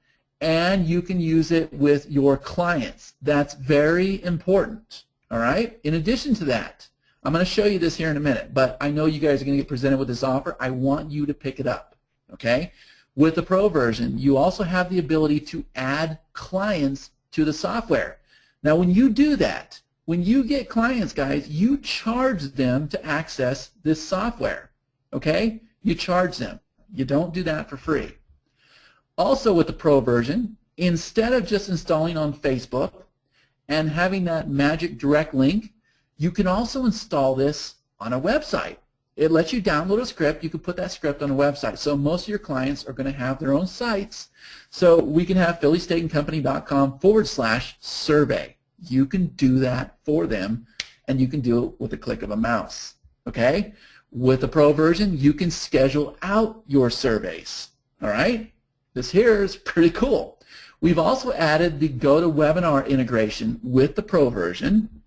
and you can use it with your clients. That's very important. All right. In addition to that, I'm going to show you this here in a minute, but I know you guys are going to get presented with this offer. I want you to pick it up. Okay? With the pro version, you also have the ability to add clients to the software. Now, when you do that, when you get clients, guys, you charge them to access this software. Okay? You charge them. You don't do that for free. Also, with the pro version, instead of just installing on Facebook and having that magic direct link, you can also install this on a website. It lets you download a script. You can put that script on a website. So most of your clients are going to have their own sites. So we can have phillysteakandcompany.com/survey. You can do that for them, and you can do it with a click of a mouse. Okay? With the pro version, you can schedule out your surveys. All right? This here is pretty cool. We've also added the GoToWebinar integration with the pro version.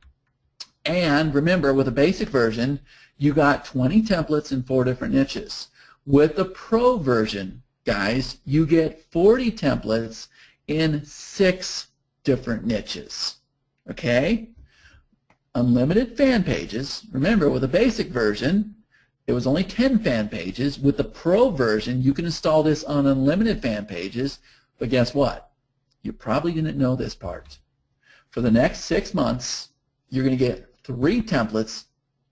And remember, with the basic version, you got 20 templates in 4 different niches. With the pro version, guys, you get 40 templates in 6 different niches. Okay? Unlimited fan pages. Remember, with the basic version, it was only 10 fan pages. With the pro version, you can install this on unlimited fan pages. But guess what? You probably didn't know this part. For the next 6 months, you're going to get 3 templates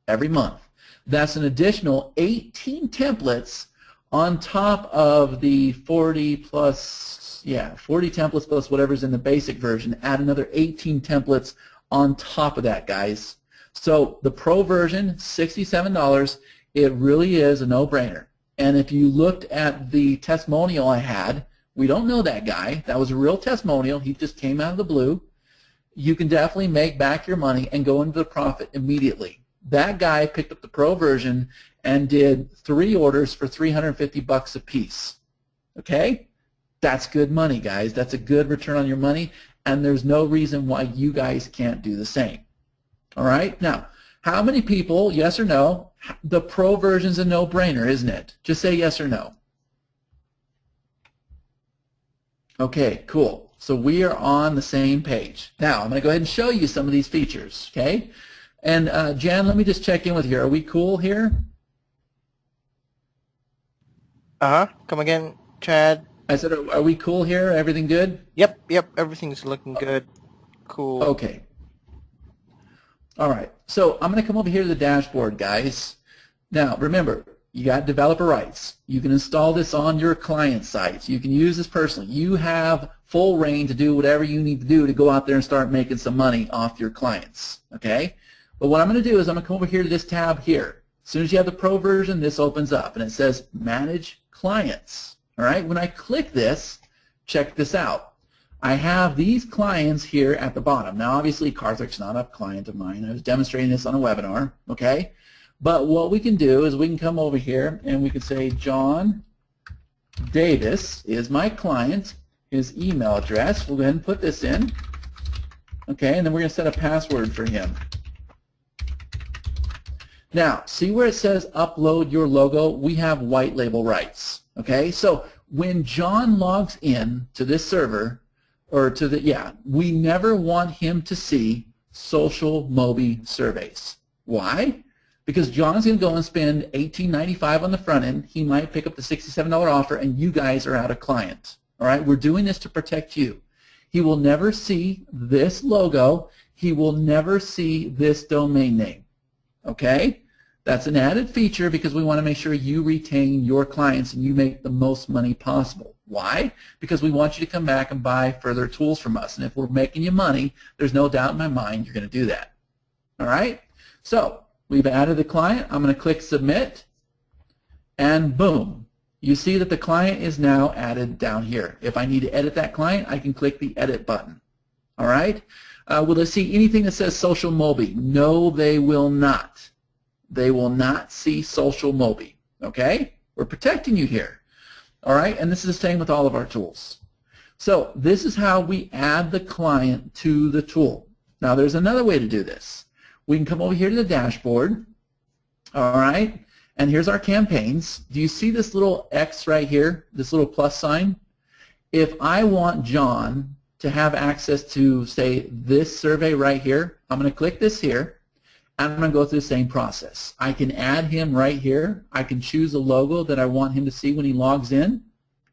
every month. That's an additional 18 templates on top of the 40 templates plus whatever's in the basic version. Add another 18 templates on top of that, guys. So the pro version, $67. It really is a no-brainer. And if you looked at the testimonial I had, we don't know that guy. That was a real testimonial. He just came out of the blue. You can definitely make back your money and go into the profit immediately. That guy picked up the pro version and did 3 orders for $350 a piece. Okay? That's good money, guys. That's a good return on your money, and there's no reason why you guys can't do the same. All right? Now, how many people, yes or no, the pro version's a no-brainer, isn't it? Just say yes or no. Okay, cool. So we are on the same page. Now, I'm going to go ahead and show you some of these features, okay? And Jan, let me just check in with you. Are we cool here? Come again, Chad. I said, are we cool here? Everything good? Yep, everything's looking good. Cool. Okay. All right. So I'm going to come over here to the dashboard, guys. Now, remember, you got developer rights. You can install this on your client sites. You can use this personally. You have full reign to do whatever you need to do to go out there and start making some money off your clients. Okay? But what I'm going to do is I'm going to come over here to this tab here. As soon as you have the pro version, this opens up, and it says Manage Clients. All right? When I click this, check this out. I have these clients here at the bottom. Now, obviously, Karthik's not a client of mine. I was demonstrating this on a webinar. Okay? But what we can do is we can come over here, and we can say John Davis is my client. His email address. We'll go ahead and put this in. Okay? And then we're going to set a password for him. Now, see where it says upload your logo? We have white label rights. Okay, so when John logs in to this server, or to the, we never want him to see social Mobi surveys. Why? Because John's going to go and spend $18.95 on the front end. He might pick up the $67 offer, and you guys are out of client. All right, we're doing this to protect you. He will never see this logo. He will never see this domain name. Okay? That's an added feature because we want to make sure you retain your clients and you make the most money possible. Why? Because we want you to come back and buy further tools from us. And if we're making you money, there's no doubt in my mind you're going to do that. All right? So we've added the client. I'm going to click Submit. And boom. You see that the client is now added down here. If I need to edit that client, I can click the Edit button. All right? Will they see anything that says Social Mobi? No, they will not. They will not see Social Mobi. Okay? We're protecting you here. All right? And this is the same with all of our tools. So this is how we add the client to the tool. Now there's another way to do this. We can come over here to the dashboard. All right? And here's our campaigns. Do you see this little X right here, this little plus sign? If I want John to have access to, say, this survey right here, I'm going to click this here, and I'm going to go through the same process. I can add him right here. I can choose a logo that I want him to see when he logs in,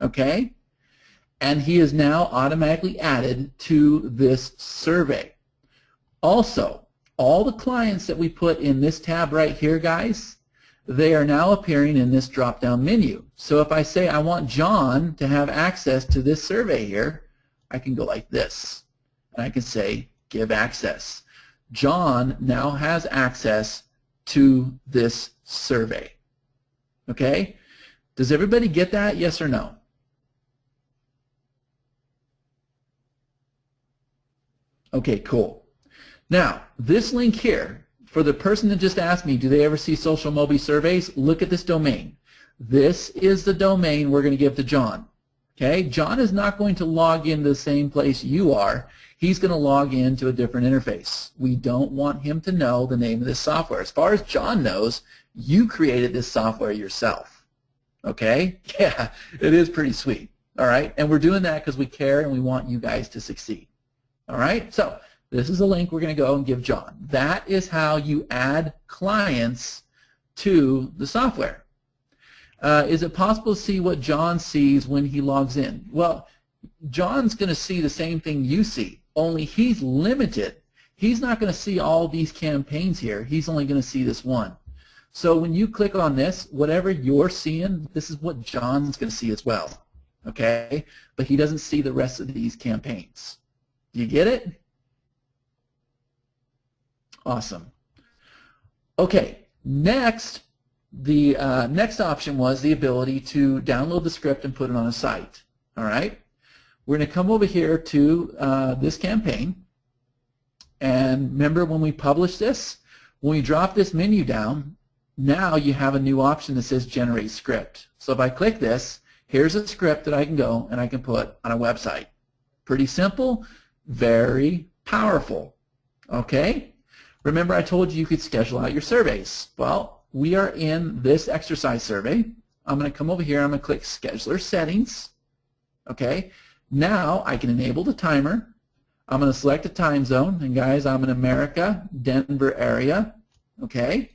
okay? And he is now automatically added to this survey. Also, all the clients that we put in this tab right here, guys, they are now appearing in this drop-down menu. So if I say I want John to have access to this survey here, I can go like this. And I can say give access. John now has access to this survey. Okay? Does everybody get that? Yes or no? Okay, cool. Now, this link here, for the person that just asked me, do they ever see Social Mobi surveys? Look at this domain. This is the domain we're going to give to John. Okay? John is not going to log in the same place you are. He's going to log into a different interface. We don't want him to know the name of this software. As far as John knows, you created this software yourself. Okay? Yeah, it is pretty sweet. All right? And we're doing that because we care and we want you guys to succeed. All right? So this is a link we're going to go and give John. That is how you add clients to the software. Is it possible to see what John sees when he logs in? Well, John's going to see the same thing you see, only he's limited. He's not going to see all these campaigns here. He's only going to see this one. So when you click on this, whatever you're seeing, this is what John's going to see as well. Okay? But he doesn't see the rest of these campaigns. Do you get it? Awesome. Okay, next, the next option was the ability to download the script and put it on a site. All right? We're going to come over here to this campaign. And remember when we published this? When we drop this menu down, now you have a new option that says Generate Script. So if I click this, here's a script that I can go and I can put on a website. Pretty simple, very powerful. Okay? Remember I told you you could schedule out your surveys. Well, we are in this exercise survey. I'm going to come over here. I'm going to click Scheduler Settings. Okay. Now I can enable the timer. I'm going to select a time zone. And guys, I'm in America, Denver area. Okay.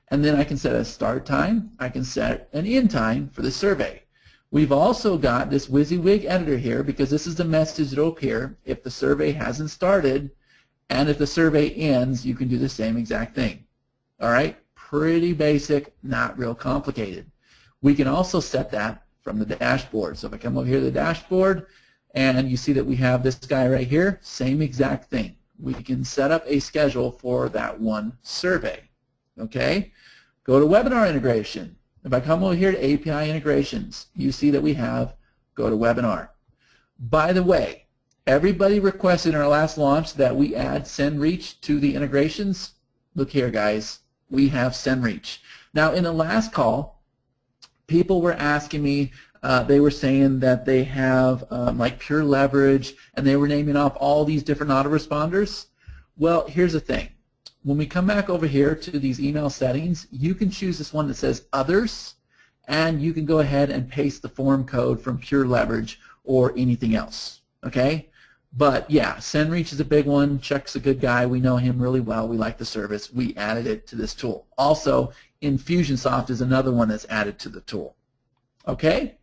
And then I can set a start time. I can set an end time for the survey. We've also got this WYSIWYG editor here because this is the message that will appear if the survey hasn't started. And if the survey ends, you can do the same exact thing. All right? Pretty basic, not real complicated. We can also set that from the dashboard. So if I come over here to the dashboard, and you see that we have this guy right here, same exact thing. We can set up a schedule for that one survey. Okay? Go to webinar integration. If I come over here to API integrations, you see that we have go to webinar. By the way, everybody requested in our last launch that we add SendReach to the integrations. Look here, guys. We have SendReach. Now, in the last call, people were asking me, they were saying that they have like Pure Leverage, and they were naming off all these different autoresponders. Well, here's the thing. When we come back over here to these email settings, you can choose this one that says Others, and you can go ahead and paste the form code from Pure Leverage or anything else. Okay? But yeah, SendReach is a big one. Chuck's a good guy. We know him really well. We like the service. We added it to this tool. Also, Infusionsoft is another one that's added to the tool. Okay?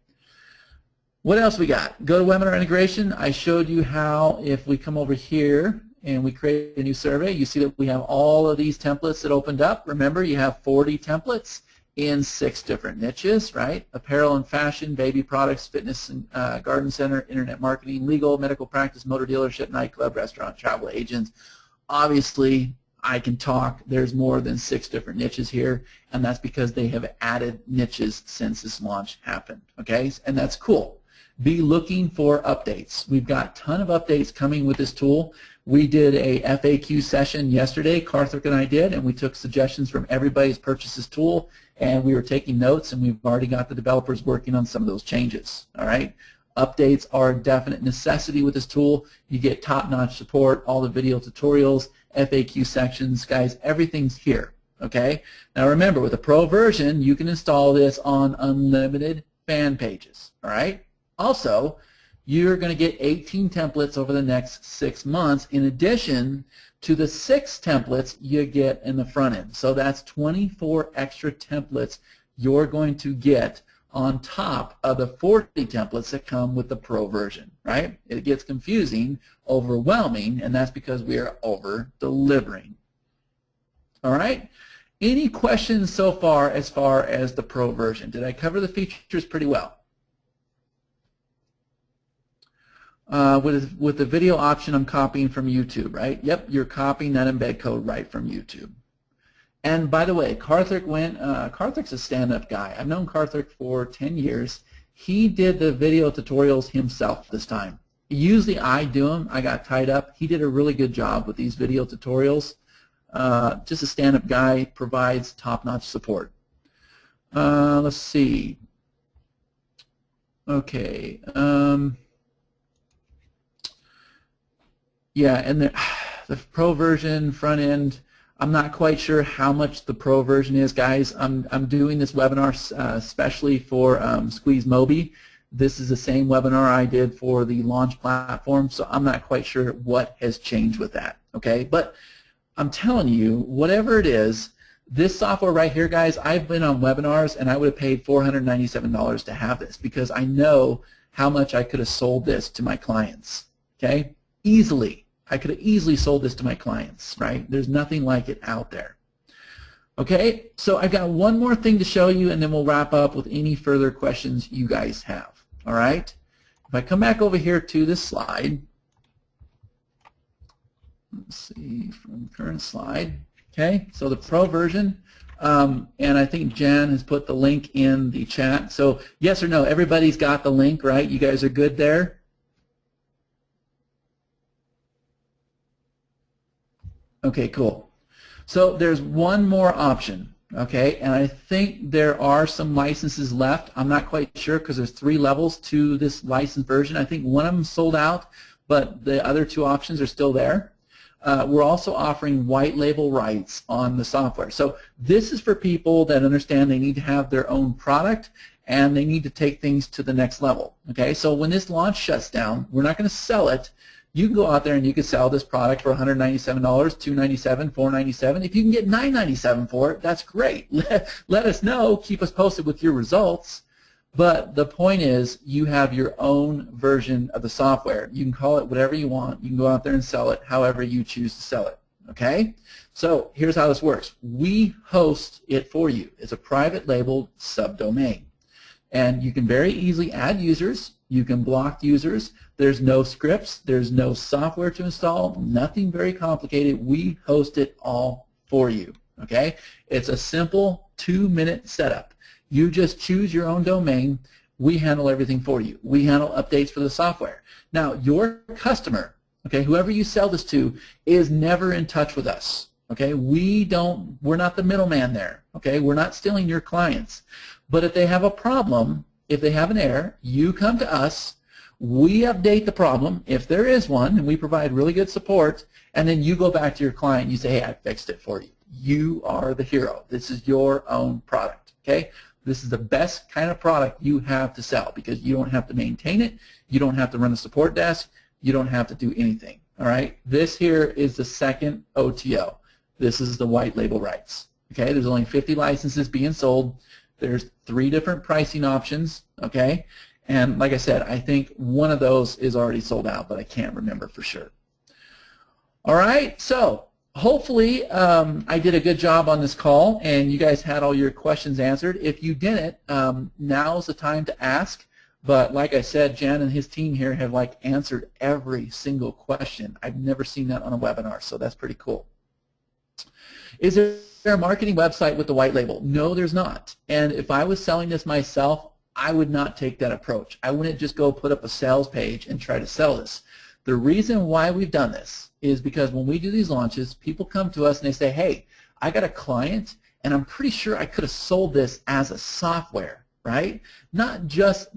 What else we got? Go to webinar integration. I showed you how if we come over here and we create a new survey, you see that we have all of these templates that opened up. Remember, you have 40 templates in 6 different niches, right? Apparel and fashion, baby products, fitness and garden center, internet marketing, legal, medical practice, motor dealership, nightclub, restaurant, travel agents. Obviously, I can talk. There's more than 6 different niches here, and that's because they have added niches since this launch happened, okay? And that's cool. Be looking for updates. We've got a ton of updates coming with this tool. We did a FAQ session yesterday, Karthik and I did, and we took suggestions from everybody who's purchased this tool, and we were taking notes, and we've already got the developers working on some of those changes, all right? Updates are a definite necessity with this tool. You get top-notch support, all the video tutorials, FAQ sections, guys, everything's here, okay? Now remember, with the Pro version, you can install this on unlimited fan pages, all right? Also, you're going to get 18 templates over the next 6 months in addition to the 6 templates you get in the front end. So that's 24 extra templates you're going to get on top of the 40 templates that come with the Pro version, right? It gets confusing, overwhelming, and that's because we are over-delivering. All right? Any questions so far as the Pro version? Did I cover the features pretty well? With the video option, I'm copying from YouTube, right? Yep, you're copying that embed code right from YouTube. And by the way, Karthik's a stand-up guy. I've known Karthik for 10 years. He did the video tutorials himself this time. Usually I do them. I got tied up. He did a really good job with these video tutorials. Just a stand-up guy, provides top-notch support. Let's see. Okay. Yeah, and the Pro version front end, I'm not quite sure how much the Pro version is, guys. I'm doing this webinar especially for Squeeze Mobi. This is the same webinar I did for the launch platform, so I'm not quite sure what has changed with that, okay? But I'm telling you, whatever it is, this software right here, guys, I've been on webinars and I would have paid $497 to have this because I know how much I could have sold this to my clients, okay? Easily. I could have easily sold this to my clients, right? There's nothing like it out there. Okay, so I've got one more thing to show you and then we'll wrap up with any further questions you guys have, all right? If I come back over here to this slide, let's see, from current slide, okay? So the Pro version, and I think Jan has put the link in the chat. So yes or no, everybody's got the link, right? You guys are good there? Okay, cool. So there's one more option, okay, and I think there are some licenses left. I'm not quite sure because there's 3 levels to this license version. I think one of them sold out, but the other 2 options are still there. We're also offering white label rights on the software. So this is for people that understand they need to have their own product and they need to take things to the next level, okay? So when this launch shuts down, we're not going to sell it. You can go out there and you can sell this product for $197, $297, $497. If you can get $997 for it, that's great. Let us know. Keep us posted with your results. But the point is you have your own version of the software. You can call it whatever you want. You can go out there and sell it however you choose to sell it. Okay? So here's how this works. We host it for you. It's a private labeled subdomain. And you can very easily add users. You can block users. There's no scripts. There's no software to install. Nothing very complicated. We host it all for you. Okay? It's a simple 2-minute setup. You just choose your own domain. We handle everything for you. We handle updates for the software. Now, your customer, okay, whoever you sell this to, is never in touch with us. Okay? We're not the middleman there. Okay? We're not stealing your clients. But if they have a problem, if they have an error, you come to us, we update the problem, if there is one, and we provide really good support, and then you go back to your client and you say, hey, I fixed it for you. You are the hero. This is your own product, okay? This is the best kind of product you have to sell because you don't have to maintain it, you don't have to run a support desk, you don't have to do anything, all right? This here is the second OTO. This is the white label rights, okay? There's only 50 licenses being sold. There's 3 different pricing options, okay? And like I said, I think one of those is already sold out, but I can't remember for sure. All right, so hopefully I did a good job on this call and you guys had all your questions answered. If you didn't, now's the time to ask. But like I said, Jan and his team here have answered every single question. I've never seen that on a webinar, so that's pretty cool. Is there a marketing website with the white label? No, there's not. And if I was selling this myself, I would not take that approach. I wouldn't just go put up a sales page and try to sell this. The reason why we've done this is because when we do these launches, people come to us and they say, hey, I got a client and I'm pretty sure I could have sold this as a software, right? Not just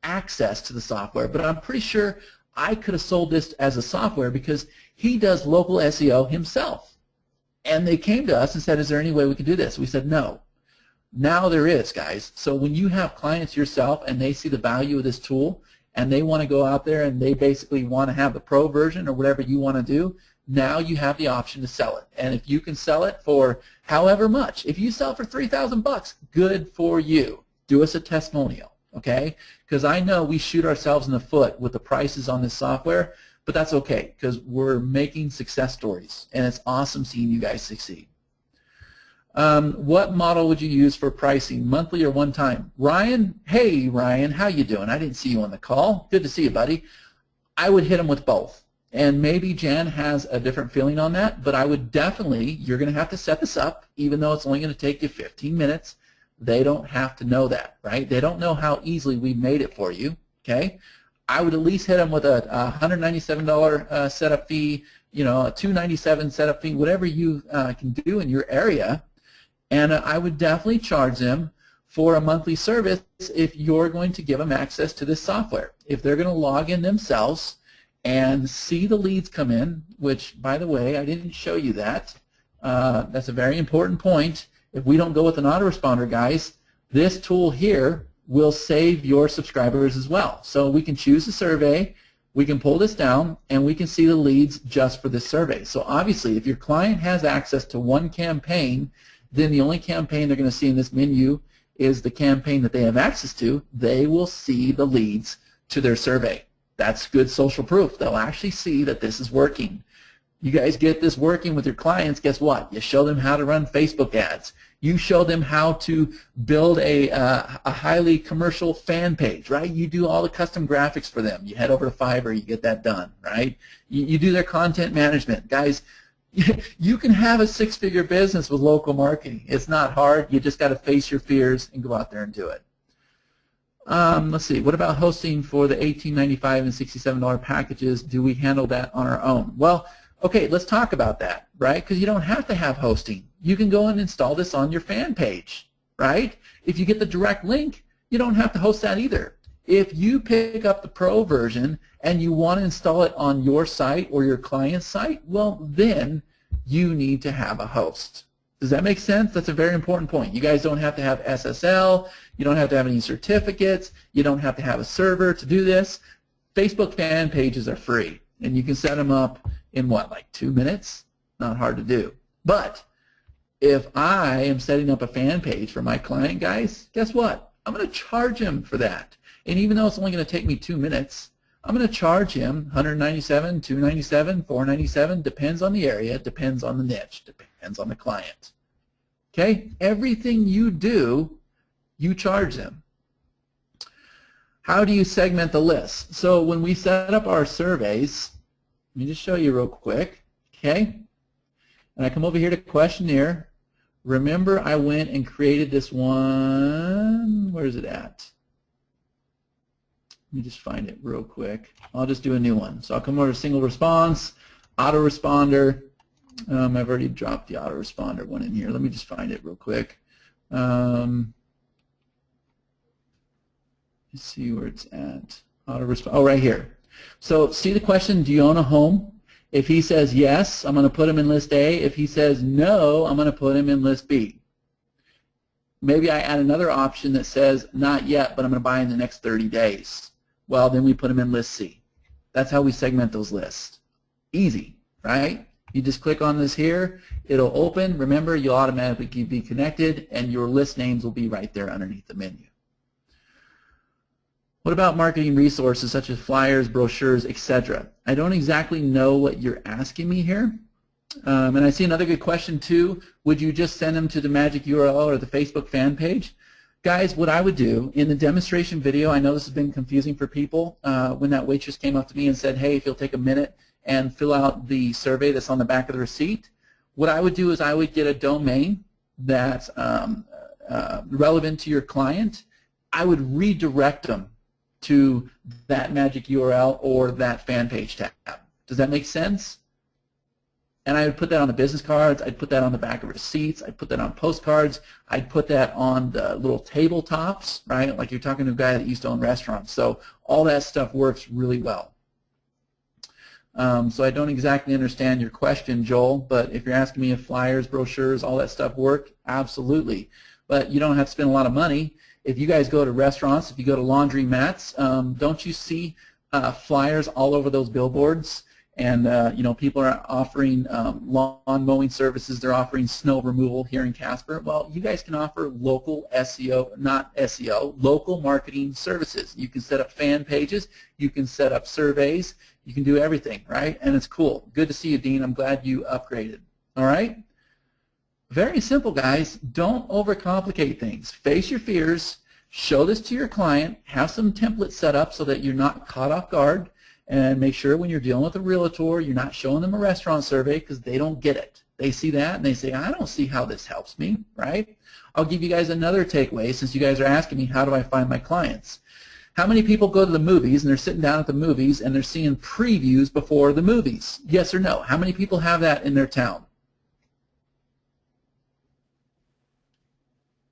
access to the software, but I'm pretty sure I could have sold this as a software because he does local SEO himself. And they came to us and said, is there any way we can do this? We said, no. Now there is, guys. So when you have clients yourself and they see the value of this tool and they want to go out there and they basically want to have the pro version or whatever you want to do, now you have the option to sell it. And if you can sell it for however much, if you sell for $3,000, good for you. Do us a testimonial. Okay, because I know we shoot ourselves in the foot with the prices on this software, but that's okay because we're making success stories, and it's awesome seeing you guys succeed. What model would you use for pricing, monthly or one time? Ryan, hey Ryan, how you doing? I didn't see you on the call. Good to see you, buddy. I would hit them with both, and maybe Jan has a different feeling on that, but I would definitely, you're going to have to set this up, even though it's only going to take you 15 minutes. They don't have to know that, right? They don't know how easily we made it for you, okay? I would at least hit them with a $197 setup fee, you know, a $297 setup fee, whatever you can do in your area, and I would definitely charge them for a monthly service if you're going to give them access to this software. If they're going to log in themselves and see the leads come in, which, by the way, I didn't show you that. That's a very important point. If we don't go with an autoresponder, guys, this tool here will save your subscribers as well. So we can choose a survey, we can pull this down, and we can see the leads just for this survey. So obviously, if your client has access to one campaign, then the only campaign they're going to see in this menu is the campaign that they have access to. They will see the leads to their survey. That's good social proof. They'll actually see that this is working. You guys get this working with your clients, guess what? You show them how to run Facebook ads. You show them how to build a highly commercial fan page, right? You do all the custom graphics for them. You head over to Fiverr, you get that done, right? You do their content management. Guys, you can have a six-figure business with local marketing. It's not hard. You just got to face your fears and go out there and do it. Let's see. What about hosting for the $18.95 and $67 packages? Do we handle that on our own? Well, okay, let's talk about that, right? Because you don't have to have hosting. You can go and install this on your fan page, right? If you get the direct link, you don't have to host that either. If you pick up the pro version and you want to install it on your site or your client's site, well, then you need to have a host. Does that make sense? That's a very important point. You guys don't have to have SSL. You don't have to have any certificates. You don't have to have a server to do this. Facebook fan pages are free, and you can set them up in what, like 2 minutes? Not hard to do. But if I am setting up a fan page for my client, guys, guess what? I'm going to charge him for that. And even though it's only going to take me 2 minutes, I'm going to charge him $197, $297, $497, depends on the area, depends on the niche, depends on the client. Okay? Everything you do, you charge them. How do you segment the list? So when we set up our surveys, let me just show you real quick, okay? And I come over here to questionnaire. Remember, I went and created this one. Where is it at? Let me just find it real quick. I'll just do a new one. So I'll come over to single response, autoresponder. I've already dropped the autoresponder one in here. Let me just find it real quick. Let's see where it's at. Autoresponder. Oh, right here. So see the question, do you own a home? If he says yes, I'm going to put him in list A. If he says no, I'm going to put him in list B. Maybe I add another option that says not yet, but I'm going to buy in the next 30 days. Well, then we put him in list C. That's how we segment those lists. Easy, right? You just click on this here. It'll open. Remember, you'll automatically be connected, and your list names will be right there underneath the menu. What about marketing resources such as flyers, brochures, etc.? I don't exactly know what you're asking me here. And I see another good question too. Would you just send them to the magic URL or the Facebook fan page? Guys, what I would do in the demonstration video, I know this has been confusing for people, when that waitress came up to me and said, hey, if you'll take a minute and fill out the survey that's on the back of the receipt, what I would do is I would get a domain that's relevant to your client. I would redirect them to that magic URL or that fan page tab. Does that make sense? And I would put that on the business cards, I'd put that on the back of receipts, I'd put that on postcards, I'd put that on the little tabletops, right? Like you're talking to a guy that used to own restaurants. So all that stuff works really well. So I don't exactly understand your question, Joel, but if you're asking me if flyers, brochures, all that stuff work, absolutely. But you don't have to spend a lot of money. If you guys go to restaurants, if you go to laundromats, don't you see flyers all over those billboards? And you know, people are offering lawn mowing services. They're offering snow removal here in Casper. Well, you guys can offer local SEO, not SEO, local marketing services. You can set up fan pages. You can set up surveys. You can do everything, right? And it's cool. Good to see you, Dean. I'm glad you upgraded. All right? Very simple, guys. Don't overcomplicate things. Face your fears. Show this to your client. Have some templates set up so that you're not caught off guard. And make sure when you're dealing with a realtor, you're not showing them a restaurant survey because they don't get it. They see that and they say, I don't see how this helps me, right? I'll give you guys another takeaway since you guys are asking me, how do I find my clients? How many people go to the movies and they're sitting down at the movies and they're seeing previews before the movies? Yes or no? How many people have that in their town?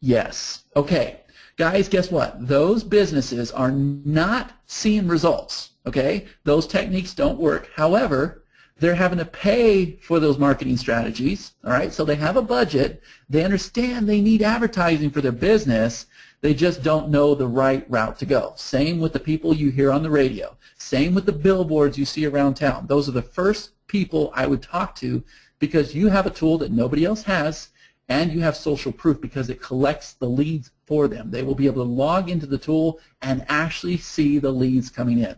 Yes. Okay. Guys, guess what? Those businesses are not seeing results. Okay, those techniques don't work. However, they're having to pay for those marketing strategies. All right, so they have a budget. They understand they need advertising for their business. They just don't know the right route to go. Same with the people you hear on the radio. Same with the billboards you see around town. Those are the first people I would talk to because you have a tool that nobody else has, and you have social proof because it collects the leads for them. They will be able to log into the tool and actually see the leads coming in.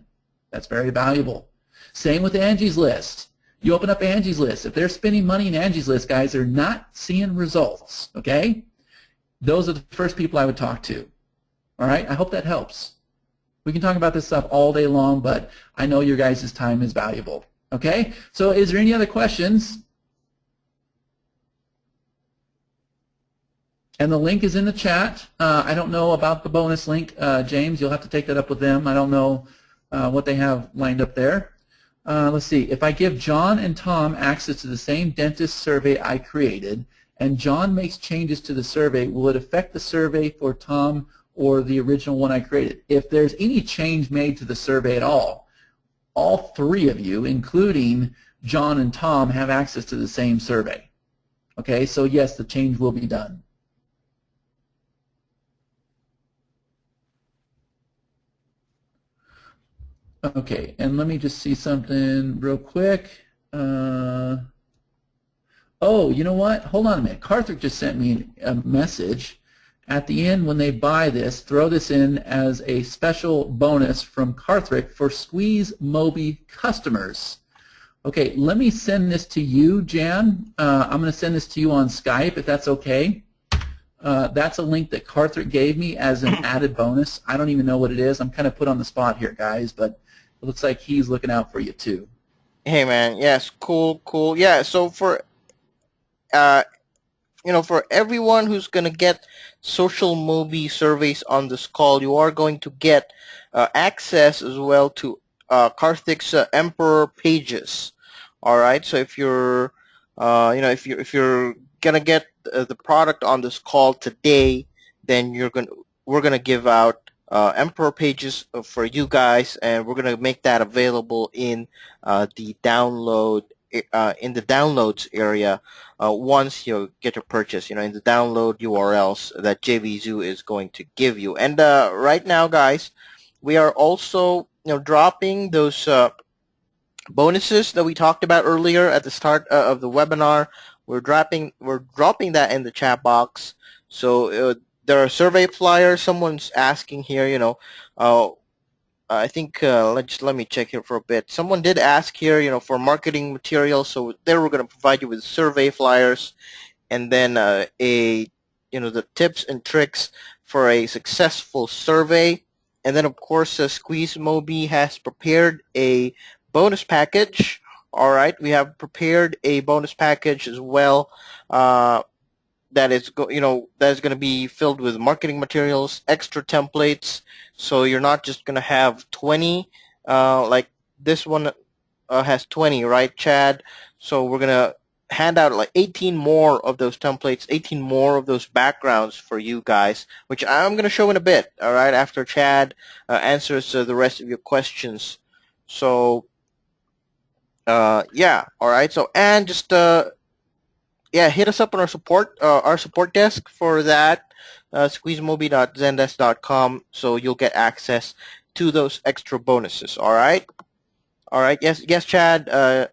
That's very valuable. Same with Angie's List. You open up Angie's List. If they're spending money in Angie's List, guys, they're not seeing results, okay? Those are the first people I would talk to. All right? I hope that helps. We can talk about this stuff all day long, but I know your guys' time is valuable, okay? So is there any other questions? And the link is in the chat. I don't know about the bonus link, James. You'll have to take that up with them. I don't know what they have lined up there. Let's see. If I give John and Tom access to the same dentist survey I created, and John makes changes to the survey, will it affect the survey for Tom or the original one I created? If there's any change made to the survey at all three of you, including John and Tom, have access to the same survey. Okay, so yes, the change will be done. Okay, and let me just see something real quick. Oh, you know what? Hold on a minute. Karthik just sent me a message. At the end, when they buy this, throw this in as a special bonus from Karthik for Squeeze Mobi customers. Okay, let me send this to you, Jan. I'm going to send this to you on Skype, if that's okay. That's a link that Karthik gave me as an added bonus. I don't even know what it is. I'm kind of put on the spot here, guys, but it looks like he's looking out for you too. Hey man, yes, cool. Yeah, so for for everyone who's gonna get Social Mobi surveys on this call, you are going to get access as well to Karthik's Emperor pages. All right, so if you're if you're gonna get the product on this call today, then we're gonna give out Emperor pages for you guys, and we're gonna make that available in the downloads area once you get your purchase. In the download URLs that JVZoo is going to give you. And right now, guys, we are also dropping those bonuses that we talked about earlier at the start of the webinar. We're dropping that in the chat box. So there are survey flyers. Someone's asking here, I think let me check here for a bit. Someone did ask here, for marketing materials. So they were going to provide you with survey flyers, and then the tips and tricks for a successful survey. And then of course, Squeeze Mobi has prepared a bonus package. All right, we have prepared a bonus package as well. That is going to be filled with marketing materials, extra templates. So you're not just going to have 20, like this one has 20, right, Chad? So we're going to hand out like 18 more of those templates, 18 more of those backgrounds for you guys, which I'm going to show in a bit, all right, after Chad answers the rest of your questions. So, yeah, all right. So, and just yeah, hit us up on our support desk for that, squeezemobi.zendesk.com, so you'll get access to those extra bonuses. All right. Yes, Chad.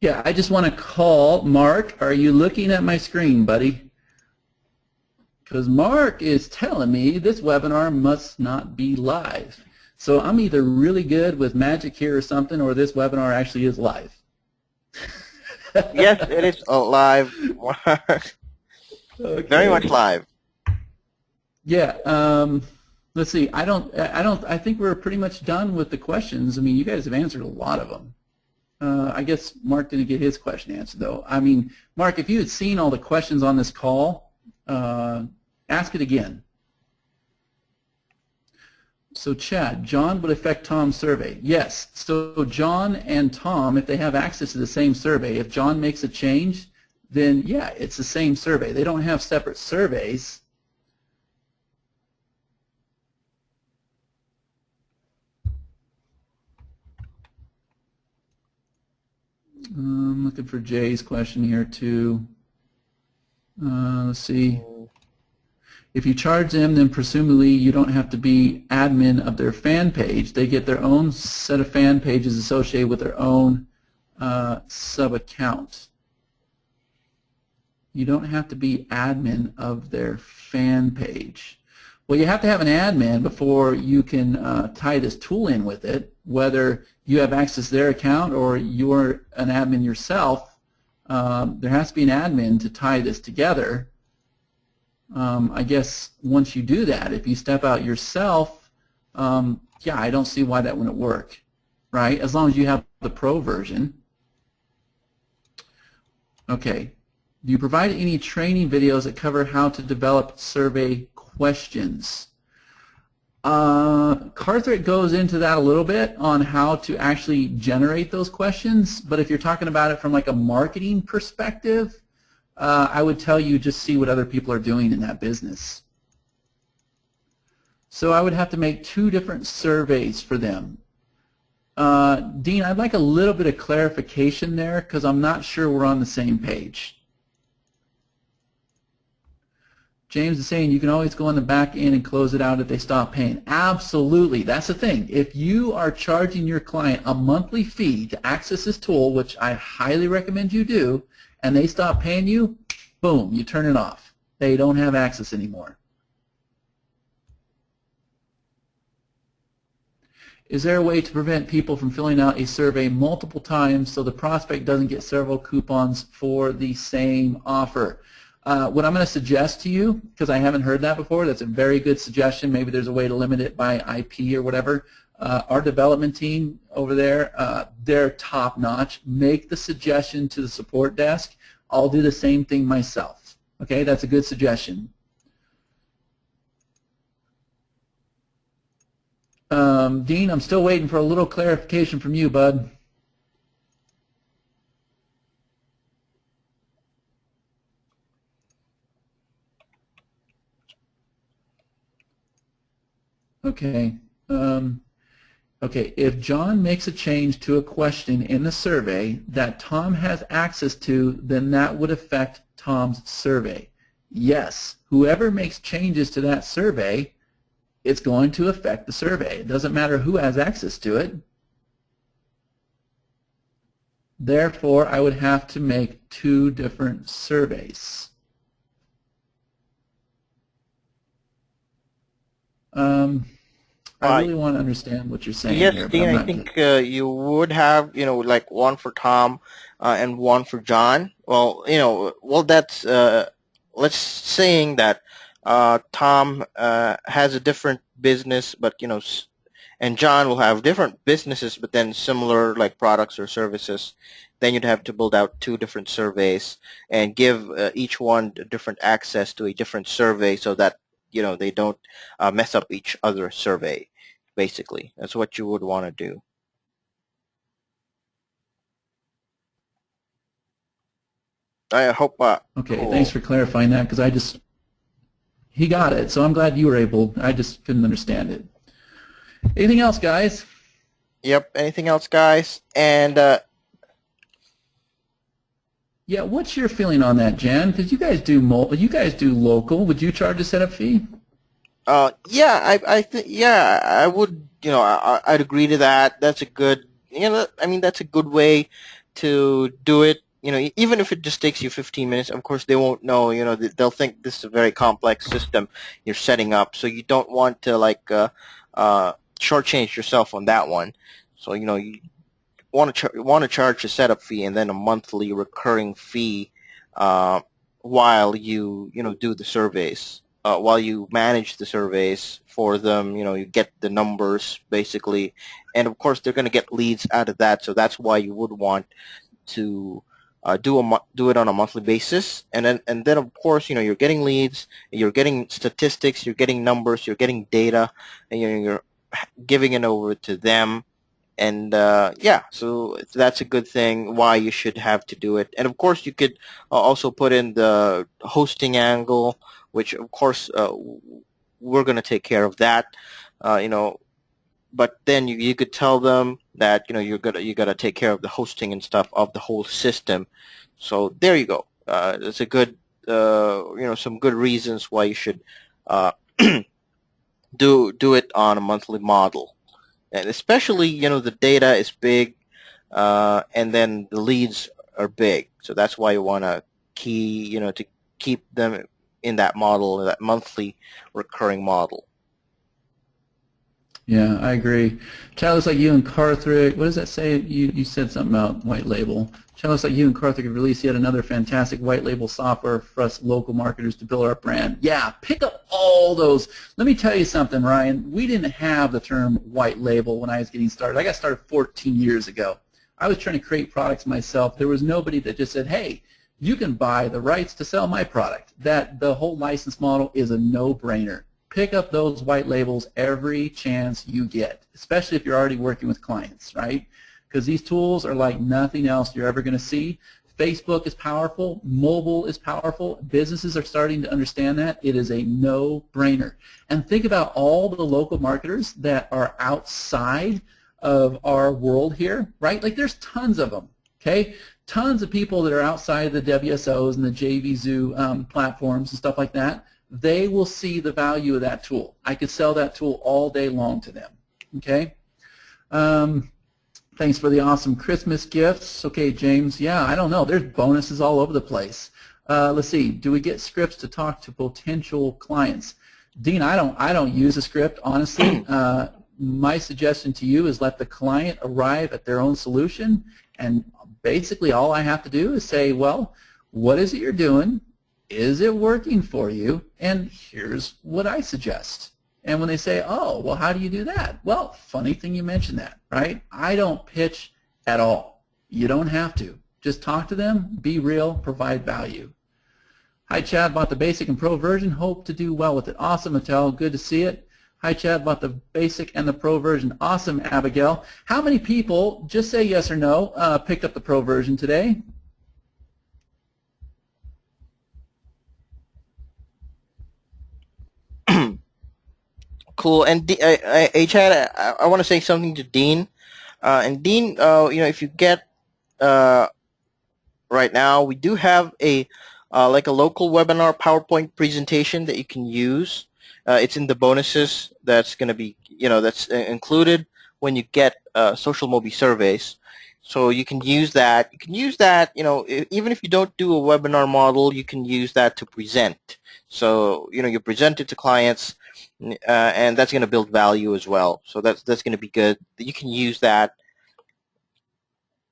Yeah, I just want to call Mark. Are you looking at my screen, buddy? Because Mark is telling me this webinar must not be live. So I'm either really good with magic here or something, or this webinar actually is live. Yes, it is live. Okay. Very much live. Yeah. Let's see. I think we're pretty much done with the questions. I mean, you guys have answered a lot of them. I guess Mark didn't get his question answered, though. I mean, Mark, if you had seen all the questions on this call, ask it again. So, Chad, John would affect Tom's survey. Yes. So John and Tom, if they have access to the same survey, if John makes a change, then, yeah, it's the same survey. They don't have separate surveys. I'm looking for Jay's question here, too. Let's see. If you charge them, then presumably you don't have to be admin of their fan page. They get their own set of fan pages associated with their own sub-account. You don't have to be admin of their fan page. Well, you have to have an admin before you can tie this tool in with it, whether you have access to their account or you're an admin yourself. There has to be an admin to tie this together. I guess once you do that, if you step out yourself, yeah, I don't see why that wouldn't work, right? As long as you have the pro version. Okay. Do you provide any training videos that cover how to develop survey questions? Carthret goes into that a little bit on how to actually generate those questions, but if you're talking about it from like a marketing perspective, I would tell you just see what other people are doing in that business. So I would have to make 2 different surveys for them. Dean, I'd like a little bit of clarification there because I'm not sure we're on the same page. James is saying you can always go on the back end and close it out if they stop paying. Absolutely. That's the thing. If you are charging your client a monthly fee to access this tool, which I highly recommend you do, and they stop paying you, boom, you turn it off. They don't have access anymore. Is there a way to prevent people from filling out a survey multiple times so the prospect doesn't get several coupons for the same offer? What I'm going to suggest to you, because I haven't heard that before, that's a very good suggestion. Maybe there's a way to limit it by IP or whatever. Our development team over there, they're top-notch. Make the suggestion to the support desk. I'll do the same thing myself. Okay, that's a good suggestion. Dean, I'm still waiting for a little clarification from you, bud. Okay. Okay, if John makes a change to a question in the survey that Tom has access to, then that would affect Tom's survey. Yes, whoever makes changes to that survey, it's going to affect the survey. It doesn't matter who has access to it. Therefore, I would have to make 2 different surveys. I really want to understand what you're saying Yes, here, but Dean, I'm I not think good. you would have, like one for Tom and one for John. Well, that's let's saying that Tom has a different business, but and John will have different businesses, but then similar like products or services. Then you'd have to build out two different surveys and give each one different access to a different survey so that they don't mess up each other's survey. Basically, that's what you would want to do. I hope. Okay, thanks Cool. for clarifying that because he got it. So I'm glad you were able. I just couldn't understand it. Anything else, guys? Yep. Anything else, guys? And Yeah, what's your feeling on that, Jan? Because you guys do local. Would you charge a setup fee? yeah, I think yeah, I would. I'd agree to that. That's a good. I mean, that's a good way to do it. Even if it just takes you 15 minutes, of course they won't know. They'll think this is a very complex system you're setting up, so you don't want to like shortchange yourself on that one. So you want to charge a setup fee and then a monthly recurring fee uh, while you do the surveys. While you manage the surveys for them, you get the numbers basically, and of course they're going to get leads out of that. So that's why you would want to do it on a monthly basis, and then of course you're getting leads, you're getting statistics, you're getting numbers, you're getting data, and you're giving it over to them. And yeah, so that's a good thing why you should have to do it. And of course you could also put in the hosting angle, which of course we're going to take care of that. uh, you know but then you could tell them that you gotta take care of the hosting and stuff of the whole system. So there you go. It's a good some good reasons why you should uh, do it on a monthly model. And especially, the data is big, and then the leads are big. So that's why you want to keep them in that model, that monthly recurring model. Yeah, I agree. Chad, looks like you and Carthrick, what does that say? You said something about white label. Chad, looks like you and Carthrick have released yet another fantastic white label software for us local marketers to build our brand. Yeah, pick up all those. Let me tell you something, Ryan. We didn't have the term white label when I was getting started. I got started 14 years ago. I was trying to create products myself. There was nobody that just said, hey, you can buy the rights to sell my product. That the whole license model is a no-brainer. Pick up those white labels every chance you get, especially if you're already working with clients, right? Because these tools are like nothing else you're ever going to see. Facebook is powerful. Mobile is powerful. Businesses are starting to understand that. It is a no-brainer. And think about all the local marketers that are outside of our world here, right? Like there's tons of them, okay? Tons of people that are outside of the WSOs and the JVZoo platforms and stuff like that. They will see the value of that tool. I could sell that tool all day long to them. Okay. Thanks for the awesome Christmas gifts. Okay, James. Yeah, I don't know. There's bonuses all over the place. Let's see. Do we get scripts to talk to potential clients? Dean, I don't use a script honestly. My suggestion to you is let the client arrive at their own solution, and basically all I have to do is say, well, what is it you're doing? Is it working for you? And here's what I suggest. And when they say, oh, well, how do you do that? Well, funny thing you mentioned that, right? I don't pitch at all. You don't have to. Just talk to them, be real, provide value. Hi, Chad, bought the basic and pro version. Hope to do well with it. Awesome, Mattel. Good to see it. Hi, Chad, bought the basic and the pro version. Awesome, Abigail. How many people, just say yes or no, picked up the pro version today? Cool. And Chad, I want to say something to Dean. And Dean, if you get uh, right now, we do have a like a local webinar PowerPoint presentation that you can use. It's in the bonuses. That's going to be that's included when you get Social Mobi surveys. So you can use that. You can use that. Even if you don't do a webinar model, you can use that to present. So you present it to clients, and that's going to build value as well. So that's going to be good. You can use that.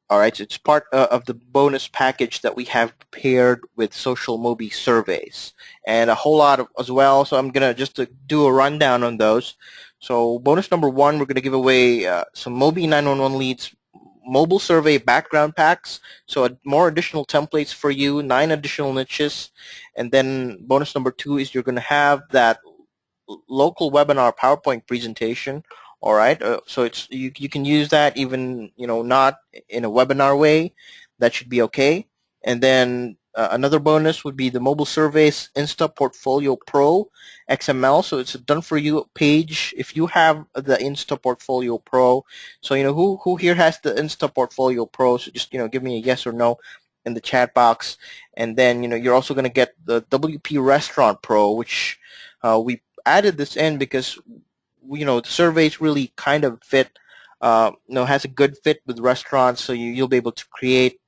All right, so it's part of the bonus package that we have prepared with Social Mobi surveys, and a whole lot of as well. So I'm gonna just do a rundown on those. So bonus number one, we're gonna give away some Mobi 911 leads mobile survey background packs. So more additional templates for you, 9 additional niches, and then bonus number two is you're gonna have that local webinar PowerPoint presentation. All right, so it's you can use that even not in a webinar way. That should be okay. And then another bonus would be the mobile surveys Insta Portfolio Pro XML. So it's a done for you page if you have the Insta Portfolio Pro. So who here has the Insta Portfolio Pro? So just give me a yes or no in the chat box. And then you're also going to get the WP Restaurant Pro, which we added this in because the surveys really kind of fit, has a good fit with restaurants, so you'll be able to create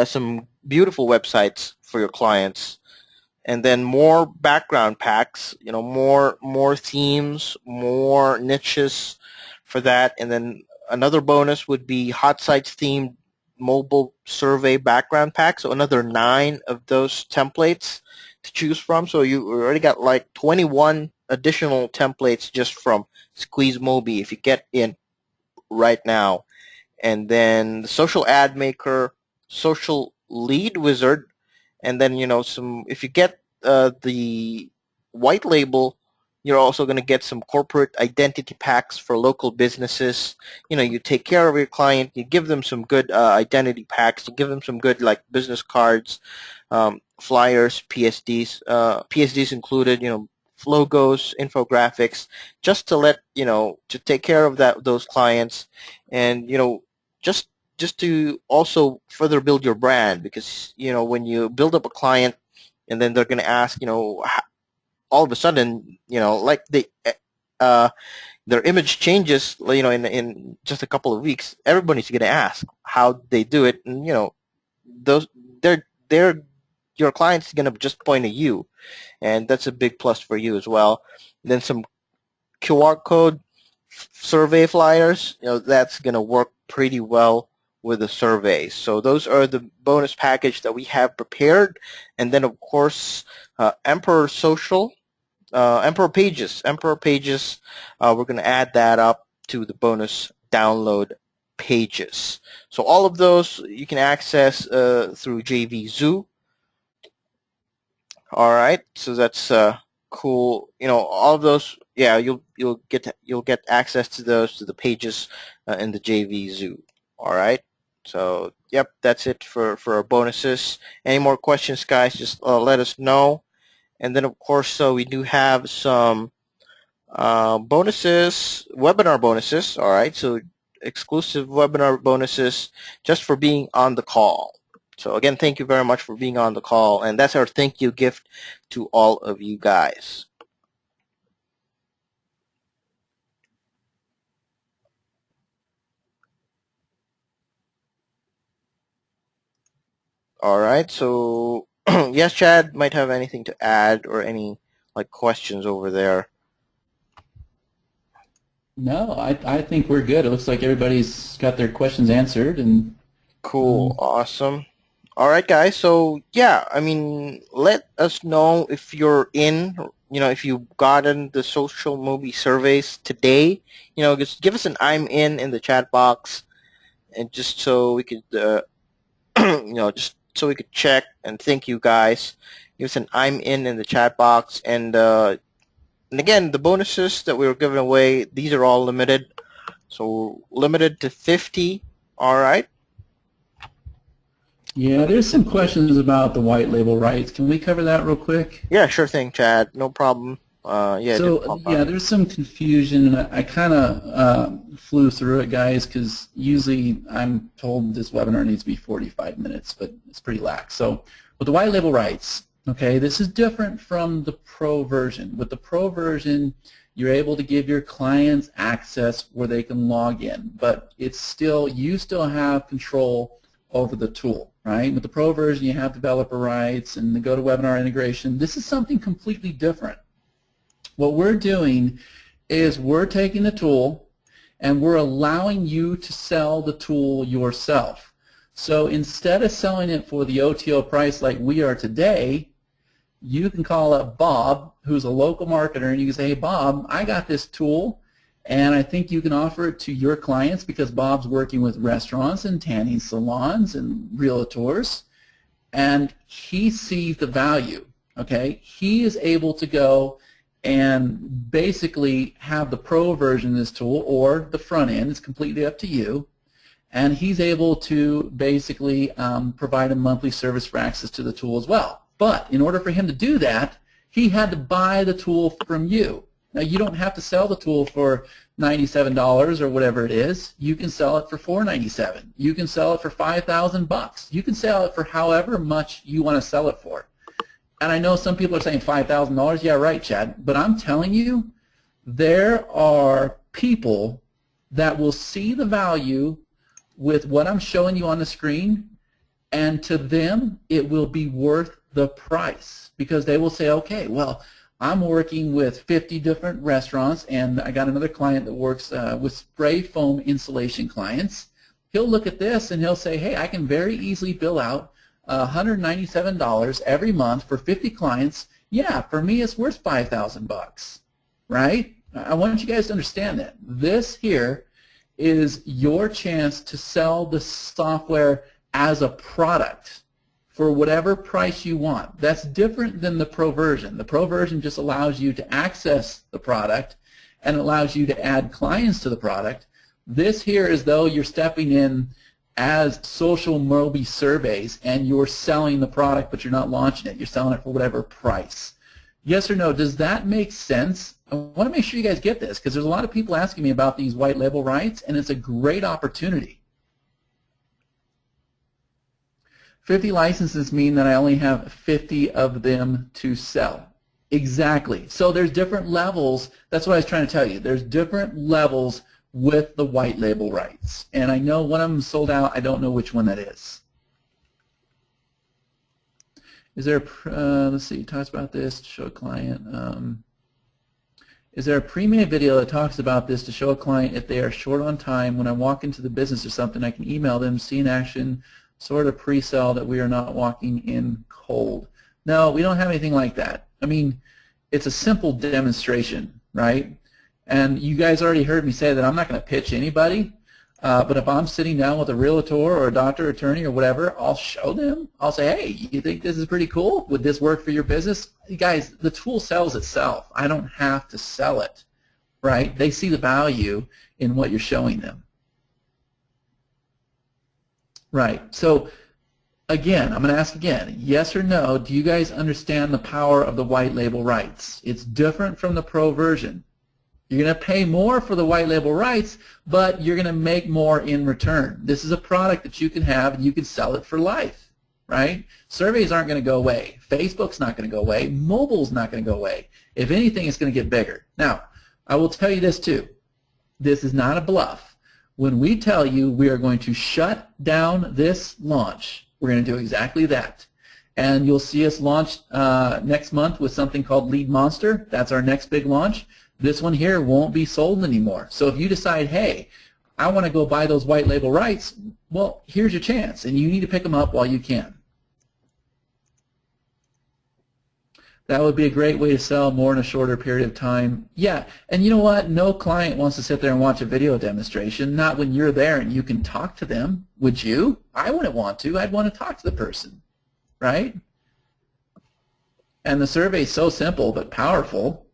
some beautiful websites for your clients. And then more background packs, more themes, more niches for that. And then another bonus would be Hot Sites themed mobile survey background pack, so another 9 of those templates to choose from. So you already got like 21 additional templates just from Squeeze Mobi if you get in right now. And then the Social Ad Maker, Social Lead Wizard, and then if you get the white label, you're also going to get some corporate identity packs for local businesses. You take care of your client, you give them some good identity packs, you give them some good like business cards, flyers, PSDs included, logos, infographics, just to to take care of those clients, and just to also further build your brand, because when you build up a client and then they're going to ask all of a sudden like their image changes in just a couple of weeks, everybody's going to ask how they do it, and those they're your client's going to just point at you, and that's a big plus for you as well. And then some QR code survey flyers, that's going to work pretty well with the surveys. So those are the bonus package that we have prepared. And then of course Emperor Pages, we're going to add that up to the bonus download pages. So all of those you can access through JVZoo. All right, so that's cool. All of those, yeah, you'll get access to those, to the pages in the JVZoo. All right, so yep, that's it for our bonuses. Any more questions, guys? Just let us know. And then of course, we do have some bonuses, webinar bonuses. All right, so exclusive webinar bonuses just for being on the call. So again, thank you very much for being on the call, and that's our thank you gift to all of you guys. All right, so yes, Chad might have anything to add or any like questions over there. No, I think we're good. It looks like everybody's got their questions answered. And cool, awesome. All right, guys. So yeah, I mean, let us know if you're in. If you've gotten the Social Mobi surveys today. Just give us an I'm in the chat box, and just so we could, just so we could check and thank you guys. Give us an I'm in the chat box, and again, the bonuses that we were giving away, these are all limited, so limited to 50. All right. Yeah, there's some questions about the white label rights. Can we cover that real quick? Yeah, sure thing, Chad. No problem. Yeah. So yeah, there's some confusion, and I kind of flew through it, guys, because usually I'm told this webinar needs to be 45 minutes, but it's pretty lax. So with the white label rights, okay, this is different from the Pro version. With the Pro version, you're able to give your clients access where they can log in, but it's still, you still have control over the tool, right? With the Pro version, you have developer rights and the GoToWebinar integration. This is something completely different. What we're doing is we're taking the tool and we're allowing you to sell the tool yourself. So instead of selling it for the OTO price like we are today, you can call up Bob, who's a local marketer, and you can say, hey, Bob, I got this tool, and I think you can offer it to your clients because Bob's working with restaurants and tanning salons and realtors, and he sees the value, okay? He is able to go and basically have the pro version of this tool or the front end. It's completely up to you. And he's able to basically provide a monthly service for access to the tool as well. But in order for him to do that, he had to buy the tool from you. Now, you don't have to sell the tool for $97 or whatever it is. You can sell it for $497. You can sell it for $5,000. You can sell it for however much you want to sell it for. And I know some people are saying $5,000. Yeah, right, Chad. But I'm telling you, there are people that will see the value with what I'm showing you on the screen, and to them, it will be worth the price because they will say, okay, well, I'm working with 50 different restaurants, and I got another client that works with spray foam insulation clients. He'll look at this and he'll say, hey, I can very easily bill out $197 every month for 50 clients. Yeah, for me it's worth $5,000, right? I want you guys to understand that. This here is your chance to sell the software as a product for whatever price you want. That's different than the pro version. The pro version just allows you to access the product and allows you to add clients to the product. This here is though you're stepping in as Social Mobi surveys and you're selling the product, but you're not launching it. You're selling it for whatever price. Yes or no? Does that make sense? I want to make sure you guys get this because there's a lot of people asking me about these white label rights, and it's a great opportunity. 50 licenses mean that I only have 50 of them to sell. Exactly. So there's different levels. That's what I was trying to tell you. There's different levels with the white label rights. And I know one of them sold out. I don't know which one that is. Is there a, let's see, it talks about this to show a client. Is there a pre-made video that talks about this to show a client if they are short on time? When I walk into the business or something, I can email them, see in action, sort of pre-sell that we are not walking in cold. No, we don't have anything like that. I mean, it's a simple demonstration, right? And you guys already heard me say that I'm not going to pitch anybody, but if I'm sitting down with a realtor or a doctor, attorney, or whatever, I'll show them. I'll say, hey, you think this is pretty cool? Would this work for your business? You guys, the tool sells itself. I don't have to sell it, right? They see the value in what you're showing them. Right. So, again, I'm going to ask again, yes or no, do you guys understand the power of the white label rights? It's different from the pro version. You're going to pay more for the white label rights, but you're going to make more in return. This is a product that you can have and you can sell it for life, right? Surveys aren't going to go away. Facebook's not going to go away. Mobile's not going to go away. If anything, it's going to get bigger. Now, I will tell you this too. This is not a bluff. When we tell you we are going to shut down this launch, we're going to do exactly that. And you'll see us launch next month with something called Lead Monster. That's our next big launch. This one here won't be sold anymore. So if you decide, hey, I want to go buy those white label rights, well, here's your chance, and you need to pick them up while you can. That would be a great way to sell more in a shorter period of time. Yeah, and you know what? No client wants to sit there and watch a video demonstration, not when you're there and you can talk to them. Would you? I wouldn't want to. I'd want to talk to the person, right? And the survey is so simple but powerful,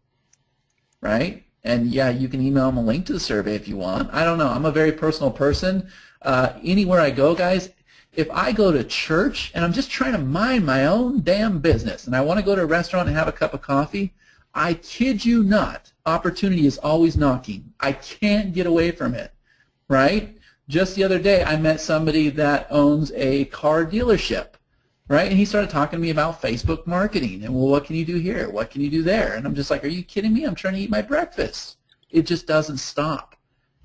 right? And yeah, you can email them a link to the survey if you want. I don't know. I'm a very personal person. Anywhere I go, guys, if I go to church and I'm just trying to mind my own damn business and I want to go to a restaurant and have a cup of coffee, I kid you not, opportunity is always knocking. I can't get away from it, right? Just the other day, I met somebody that owns a car dealership, right? And he started talking to me about Facebook marketing and, well, what can you do here? What can you do there? And I'm just like, are you kidding me? I'm trying to eat my breakfast. It just doesn't stop.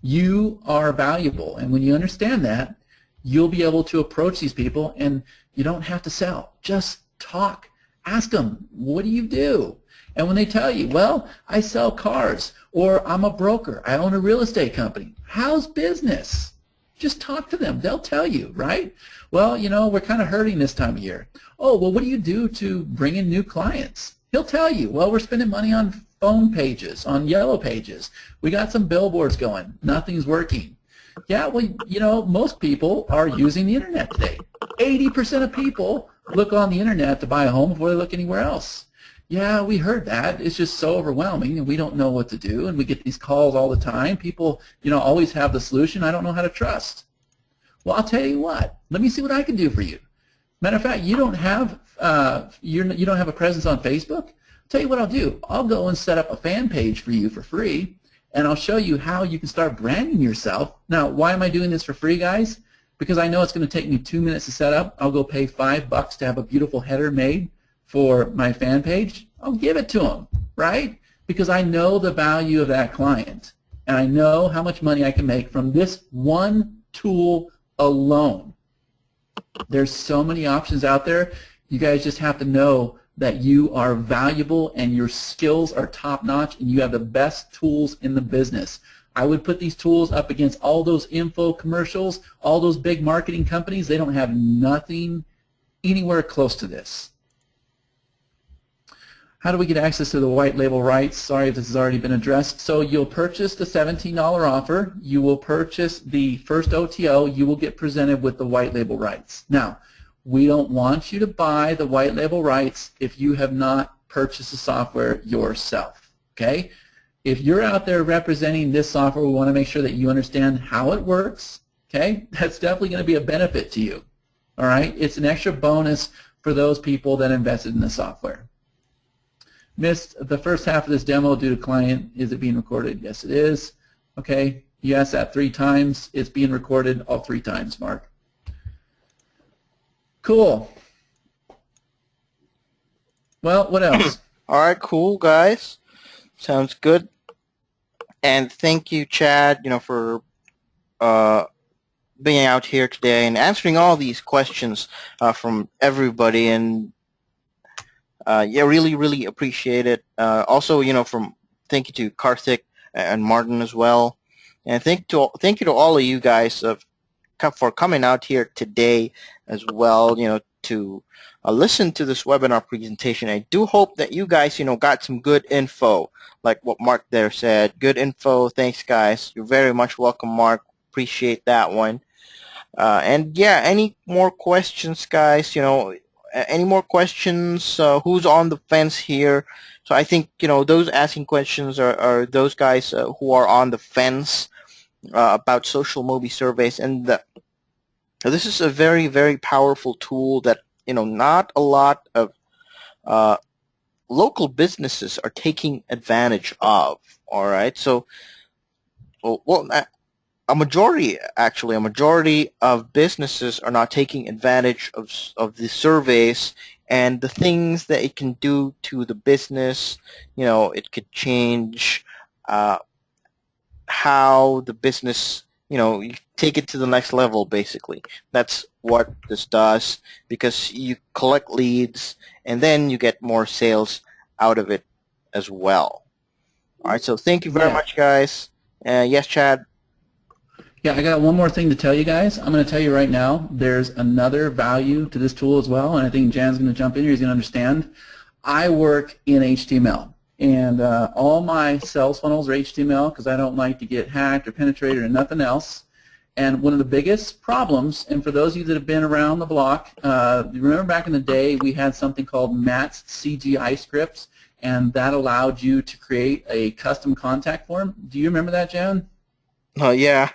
You are valuable, and when you understand that, you'll be able to approach these people, and you don't have to sell. Just talk. Ask them, what do you do? And when they tell you, well, I sell cars, or I'm a broker, I own a real estate company, how's business? Just talk to them. They'll tell you, right? Well, you know, we're kind of hurting this time of year. Oh, well, what do you do to bring in new clients? He'll tell you, well, we're spending money on phone pages, on yellow pages. We got some billboards going. Nothing's working. Yeah, well, you know, most people are using the internet today. 80% of people look on the internet to buy a home before they look anywhere else. Yeah, we heard that. It's just so overwhelming, and we don't know what to do, and we get these calls all the time. People, you know, always have the solution. I don't know how to trust. Well, I'll tell you what. Let me see what I can do for you. Matter of fact, you don't have you don't have a presence on Facebook? I'll tell you what I'll do. I'll go and set up a fan page for you for free, and I'll show you how you can start branding yourself. Now, why am I doing this for free, guys? Because I know it's going to take me 2 minutes to set up. I'll go pay $5 to have a beautiful header made for my fan page. I'll give it to them, right? Because I know the value of that client, and I know how much money I can make from this one tool alone. There's so many options out there. You guys just have to know that you are valuable and your skills are top-notch and you have the best tools in the business. I would put these tools up against all those info commercials, all those big marketing companies. They don't have nothing anywhere close to this. How do we get access to the white label rights? Sorry if this has already been addressed. So you'll purchase the $17 offer. You will purchase the first OTO. You will get presented with the white label rights. Now, we don't want you to buy the white label rights if you have not purchased the software yourself, okay? If you're out there representing this software, we want to make sure that you understand how it works, okay? That's definitely going to be a benefit to you, all right? It's an extra bonus for those people that invested in the software. Missed the first half of this demo due to client. Is it being recorded? Yes, it is. Okay, you asked that 3 times. It's being recorded all 3 times, Mark. Cool. Well, what else? All right, cool, guys. Sounds good. And thank you, Chad, you know, for being out here today and answering all these questions from everybody. And yeah, really appreciate it. Also, you know, thank you to Karthik and Martin as well, and thank you to all of you guys for coming out here today as well. You know, to listen to this webinar presentation. I do hope that you guys, you know, got some good info, like what Mark there said. Good info. Thanks, guys. You're very much welcome, Mark. Appreciate that one. And yeah, any more questions, guys? You know. Any more questions? Who's on the fence here? So I think, you know, those asking questions are those guys who are on the fence about social movie surveys. And this is a very powerful tool that, you know, not a lot of local businesses are taking advantage of. All right. So, well, a majority of businesses are not taking advantage of the surveys and the things that it can do to the business. You know, it could change how the business, you know, you take it to the next level, basically. That's what this does, because you collect leads and then you get more sales out of it as well. All right, so thank you very much, guys. Yes, Chad? Yeah, I got one more thing to tell you guys. I'm going to tell you right now, there's another value to this tool as well, and I think Jan's going to jump in here. He's going to understand. I work in HTML, and all my sales funnels are HTML because I don't like to get hacked or penetrated or nothing else. And one of the biggest problems, and for those of you that have been around the block, you remember back in the day we had something called Matt's CGI scripts, and that allowed you to create a custom contact form. Do you remember that, Jan? Oh, yeah.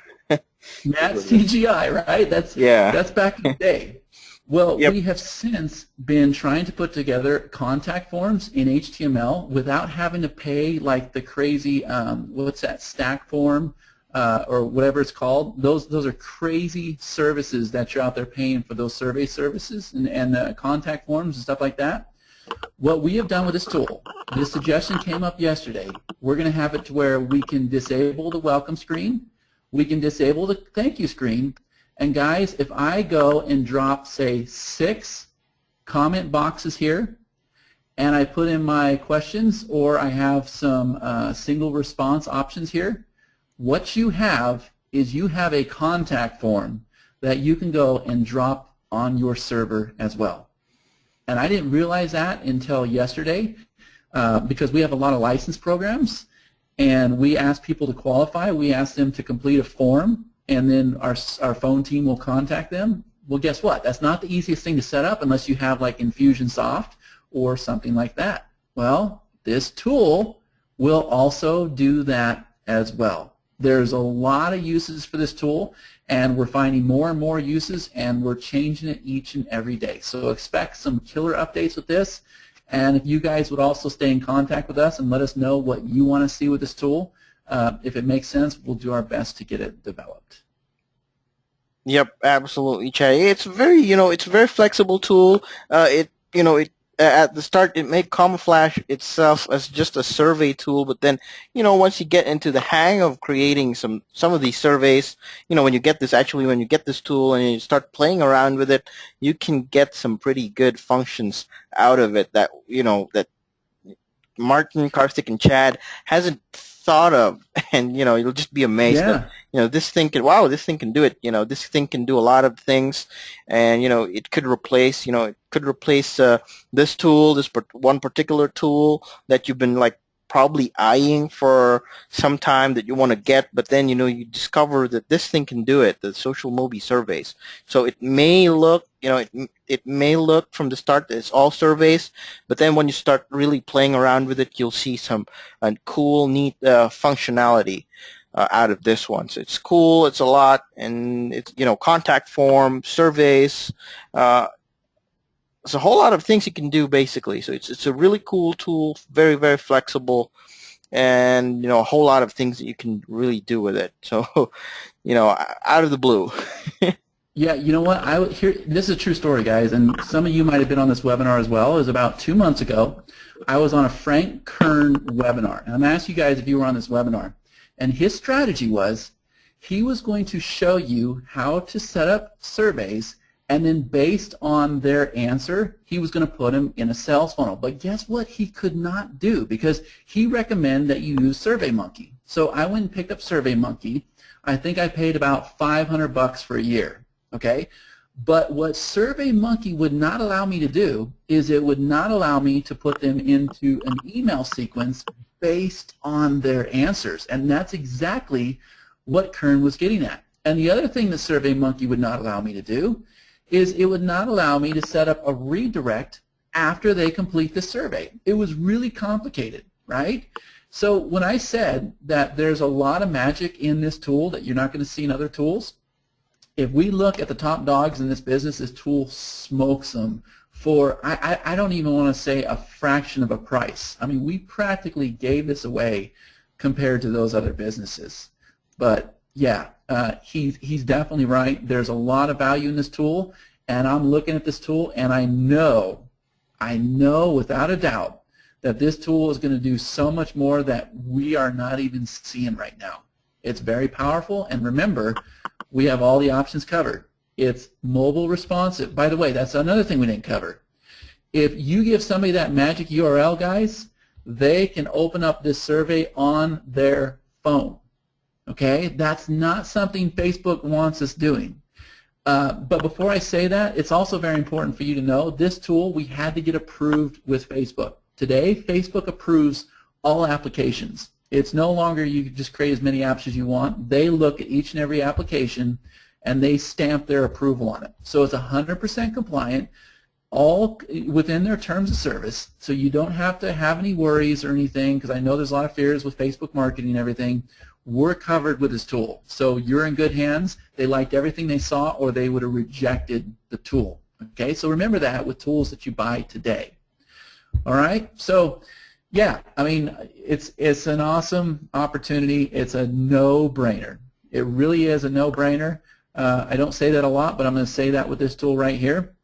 Matt's CGI, right? That's back in the day. Well, we have since been trying to put together contact forms in HTML without having to pay like the crazy, what's that, stack form or whatever it's called. Those are crazy services that you're out there paying for those survey services and contact forms and stuff like that. What we have done with this tool, this suggestion came up yesterday. We're going to have it to where we can disable the welcome screen. We can disable the thank you screen. And guys, if I go and drop, say, 6 comment boxes here, and I put in my questions, or I have some single response options here, what you have is you have a contact form that you can go and drop on your server as well. And I didn't realize that until yesterday because we have a lot of license programs, and we ask people to qualify. We ask them to complete a form, and then our phone team will contact them. Well, guess what? That's not the easiest thing to set up unless you have like Infusionsoft or something like that. Well, this tool will also do that as well. There's a lot of uses for this tool, and we're finding more and more uses, and we're changing it each and every day. So expect some killer updates with this, and if you guys would also stay in contact with us and let us know what you want to see with this tool, if it makes sense, we'll do our best to get it developed. Yep, absolutely, Chad. It's very, it's a very flexible tool. At the start, it may camouflage itself as just a survey tool, but then, once you get into the hang of creating some of these surveys, when you get this tool and you start playing around with it, you can get some pretty good functions out of it that, that Martin, Karthik, and Chad hasn't thought of, and you'll just be amazed that this thing can do it. This thing can do a lot of things, and it could replace this tool, this one particular tool that you've been like probably eyeing for some time that you want to get, but then you discover that this thing can do it, the Social Mobi surveys. So it may look it may look from the start that it's all surveys, but then when you start really playing around with it, you'll see some cool, neat functionality out of this one. So it's cool, it's a lot, and it's contact form, surveys. It's a whole lot of things you can do basically. So it's a really cool tool, very, very flexible, and a whole lot of things that you can really do with it. So out of the blue. Yeah, you know what? This is a true story, guys, and some of you might have been on this webinar as well. It was about 2 months ago. I was on a Frank Kern webinar, and I'm going to ask you guys if you were on this webinar. And his strategy was he was going to show you how to set up surveys, and then based on their answer, he was going to put them in a sales funnel. But guess what he could not do? Because he recommended that you use SurveyMonkey. So I went and picked up SurveyMonkey. I think I paid about $500 for a year. Okay, but what SurveyMonkey would not allow me to do is it would not allow me to put them into an email sequence based on their answers, and that's exactly what Kern was getting at. And the other thing that SurveyMonkey would not allow me to do is it would not allow me to set up a redirect after they complete the survey. It was really complicated, right? So when I said that there's a lot of magic in this tool that you're not going to see in other tools, if we look at the top dogs in this business, this tool smokes them for, I don't even want to say a fraction of a price. I mean, we practically gave this away compared to those other businesses. But yeah, he's definitely right. There's a lot of value in this tool, and I'm looking at this tool, and I know without a doubt that this tool is going to do so much more that we are not even seeing right now. It's very powerful, and remember, we have all the options covered. It's mobile responsive. By the way, that's another thing we didn't cover. If you give somebody that magic URL, guys, they can open up this survey on their phone. Okay? That's not something Facebook wants us doing. But before I say that, it's also very important for you to know this tool, we had to get approved with Facebook. Today, Facebook approves all applications. It's no longer you just create as many apps as you want. They look at each and every application and they stamp their approval on it. So it's 100% compliant, all within their terms of service. So you don't have to have any worries or anything, because I know there's a lot of fears with Facebook marketing and everything. We're covered with this tool. So you're in good hands. They liked everything they saw, or they would have rejected the tool. Okay, so remember that with tools that you buy today. All right, so yeah, I mean, it's an awesome opportunity. It's a no-brainer. It really is a no-brainer. I don't say that a lot, but I'm going to say that with this tool right here.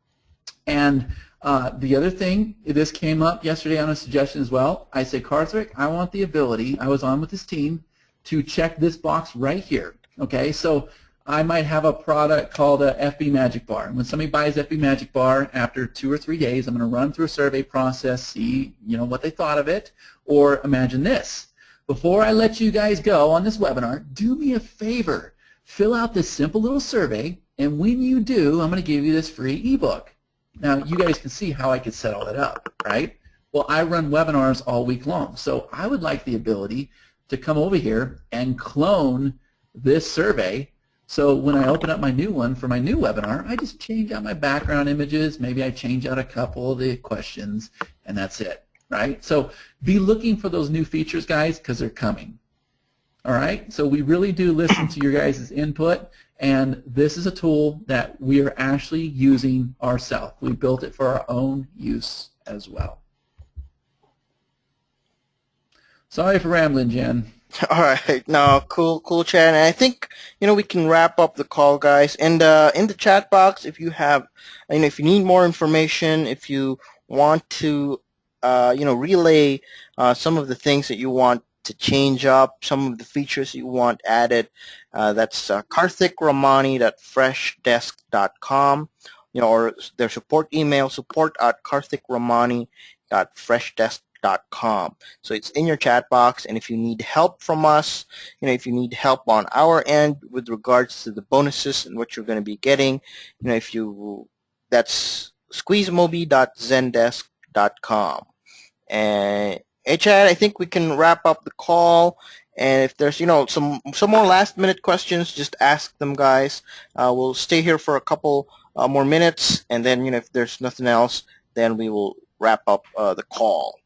And the other thing, this came up yesterday on a suggestion as well. I said, Karthik, I want the ability, I was on with this team, to check this box right here. Okay, so I might have a product called a FB Magic Bar. When somebody buys FB Magic Bar, after 2 or 3 days, I'm going to run through a survey process, see what they thought of it, or imagine this. Before I let you guys go on this webinar, do me a favor. Fill out this simple little survey, and when you do, I'm going to give you this free ebook. Now, you guys can see how I could set all that up, right? Well, I run webinars all week long, so I would like the ability to come over here and clone this survey. So when I open up my new one for my new webinar, I just change out my background images, maybe I change out a couple of the questions, and that's it, right? So be looking for those new features, guys, because they're coming. All right, so we really do listen to your guys' input, and this is a tool that we are actually using ourselves. We built it for our own use as well. Sorry for rambling, Jen. All right, no, cool chat. And I think we can wrap up the call, guys. And in the chat box, if you have, if you need more information, if you want to, relay some of the things that you want to change up, some of the features you want added, that's karthikramani.freshdesk.com, or their support email, support@karthikramani.freshdesk.com. So it's in your chat box, and if you need help from us, if you need help on our end with regards to the bonuses and what you're going to be getting, that's squeezemobi.zendesk.com. And hey, Chad, I think we can wrap up the call. And if there's some more last minute questions, just ask them, guys. We'll stay here for a couple more minutes, and then if there's nothing else, then we will wrap up the call.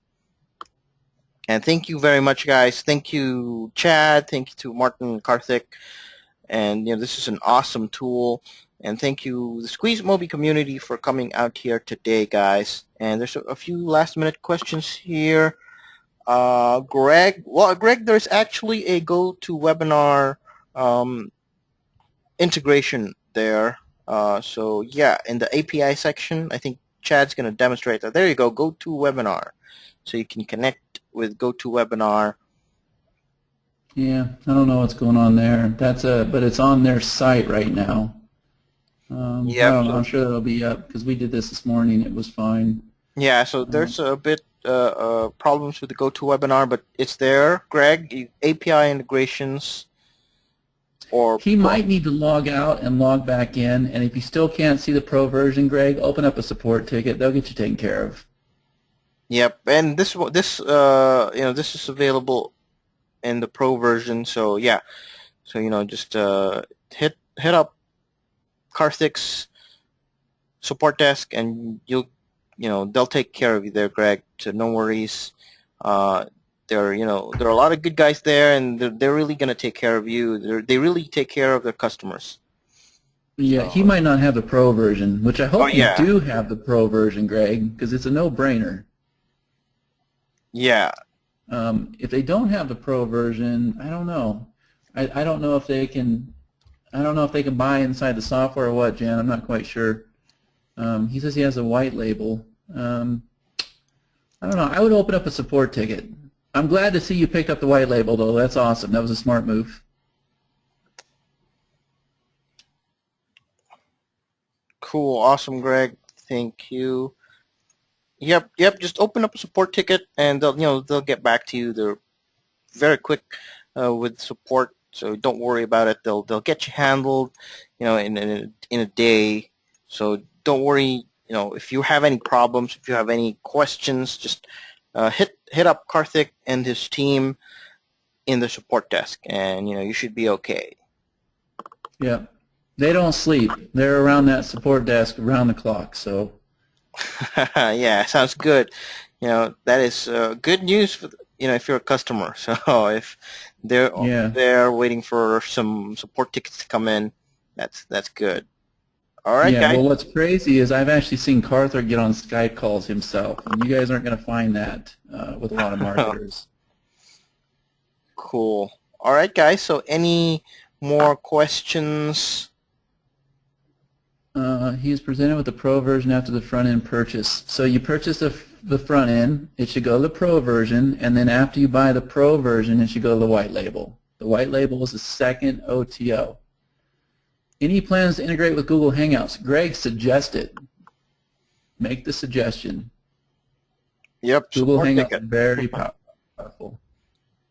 And thank you very much, guys. Thank you, Chad. Thank you to Martin and Karthik. And this is an awesome tool. And thank you, the Squeeze Mobi community, for coming out here today, guys. And there's a few last-minute questions here. Greg, there's actually a GoToWebinar integration there. So yeah, in the API section, I think Chad's going to demonstrate that. There you go, GoToWebinar. So you can connect with GoToWebinar. Yeah, I don't know what's going on there. But it's on their site right now. Yeah, I don't know. I'm sure that'll be up because we did this morning. It was fine. Yeah, so there's a bit problems with the GoToWebinar, but it's there. Greg, API integrations, or he might need to log out and log back in. And if you still can't see the pro version, Greg, open up a support ticket. They'll get you taken care of. Yep, and this is available in the pro version. So yeah, so just hit up Karthik's support desk, and they'll take care of you there, Greg. So no worries. There are a lot of good guys there, and they're really gonna take care of you. They really take care of their customers. Yeah, he might not have the pro version, which I hope you do have the pro version, Greg, because it's a no-brainer. Yeah. If they don't have the pro version, I don't know. I don't know if they can. I don't know if they can buy inside the software or what, Jan. I'm not quite sure. He says he has a white label. I don't know. I would open up a support ticket. I'm glad to see you picked up the white label, though. That's awesome. That was a smart move. Cool. Awesome, Greg. Thank you. Yep. Just open up a support ticket, and they'll get back to you. They're very quick with support, so don't worry about it. They'll get you handled, in a day. So don't worry. If you have any problems, if you have any questions, just hit up Karthik and his team in the support desk, and you should be okay. Yeah, they don't sleep. They're around that support desk around the clock. So. Yeah, sounds good. That is good news for if you're a customer. So if they're waiting for some support tickets to come in, that's good. All right, guys. Well, what's crazy is I've actually seen Karthik get on Skype calls himself, and you guys aren't going to find that with a lot of marketers. Cool. All right, guys. So any more questions? He is presented with the pro version after the front end purchase. So you purchase the front end, it should go to the pro version, and then after you buy the pro version, it should go to the white label. The white label is the second OTO. Any plans to integrate with Google Hangouts? Greg, suggest it. Make the suggestion. Yep. Google Support Hangouts ticket. is very powerful.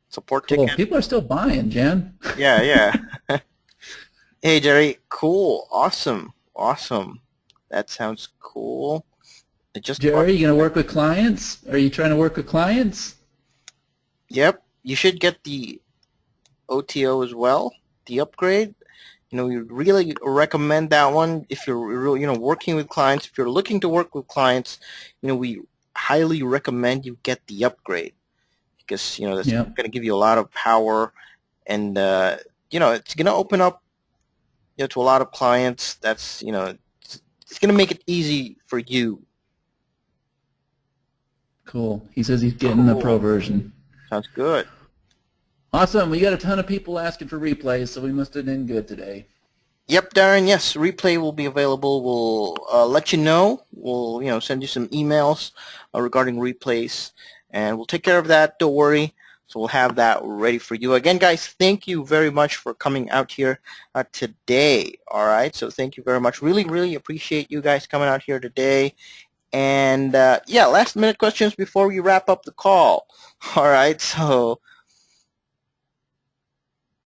Support Cool. ticket. People are still buying, Jan. Yeah, yeah. Hey, Jerry. Cool. Awesome. Awesome. That sounds cool. I just Jerry, you going to work with clients? Are you trying to work with clients? Yep. You should get the OTO as well, the upgrade. You know, we really recommend that one if you're, working with clients. If you're looking to work with clients, we highly recommend you get the upgrade because, that's Yep. going to give you a lot of power and, it's going to open up, to a lot of clients. That's, it's going to make it easy for you. Cool. He says he's getting the pro version. Sounds good. Awesome. We got a ton of people asking for replays, so we must have done good today. Yep, Darren, yes, replay will be available. We'll let you know. We'll, send you some emails regarding replays, and we'll take care of that. Don't worry. So we'll have that ready for you. Again, guys, thank you very much for coming out here today. All right, so thank you very much. Really, really appreciate you guys coming out here today. And, yeah, last-minute questions before we wrap up the call. All right, so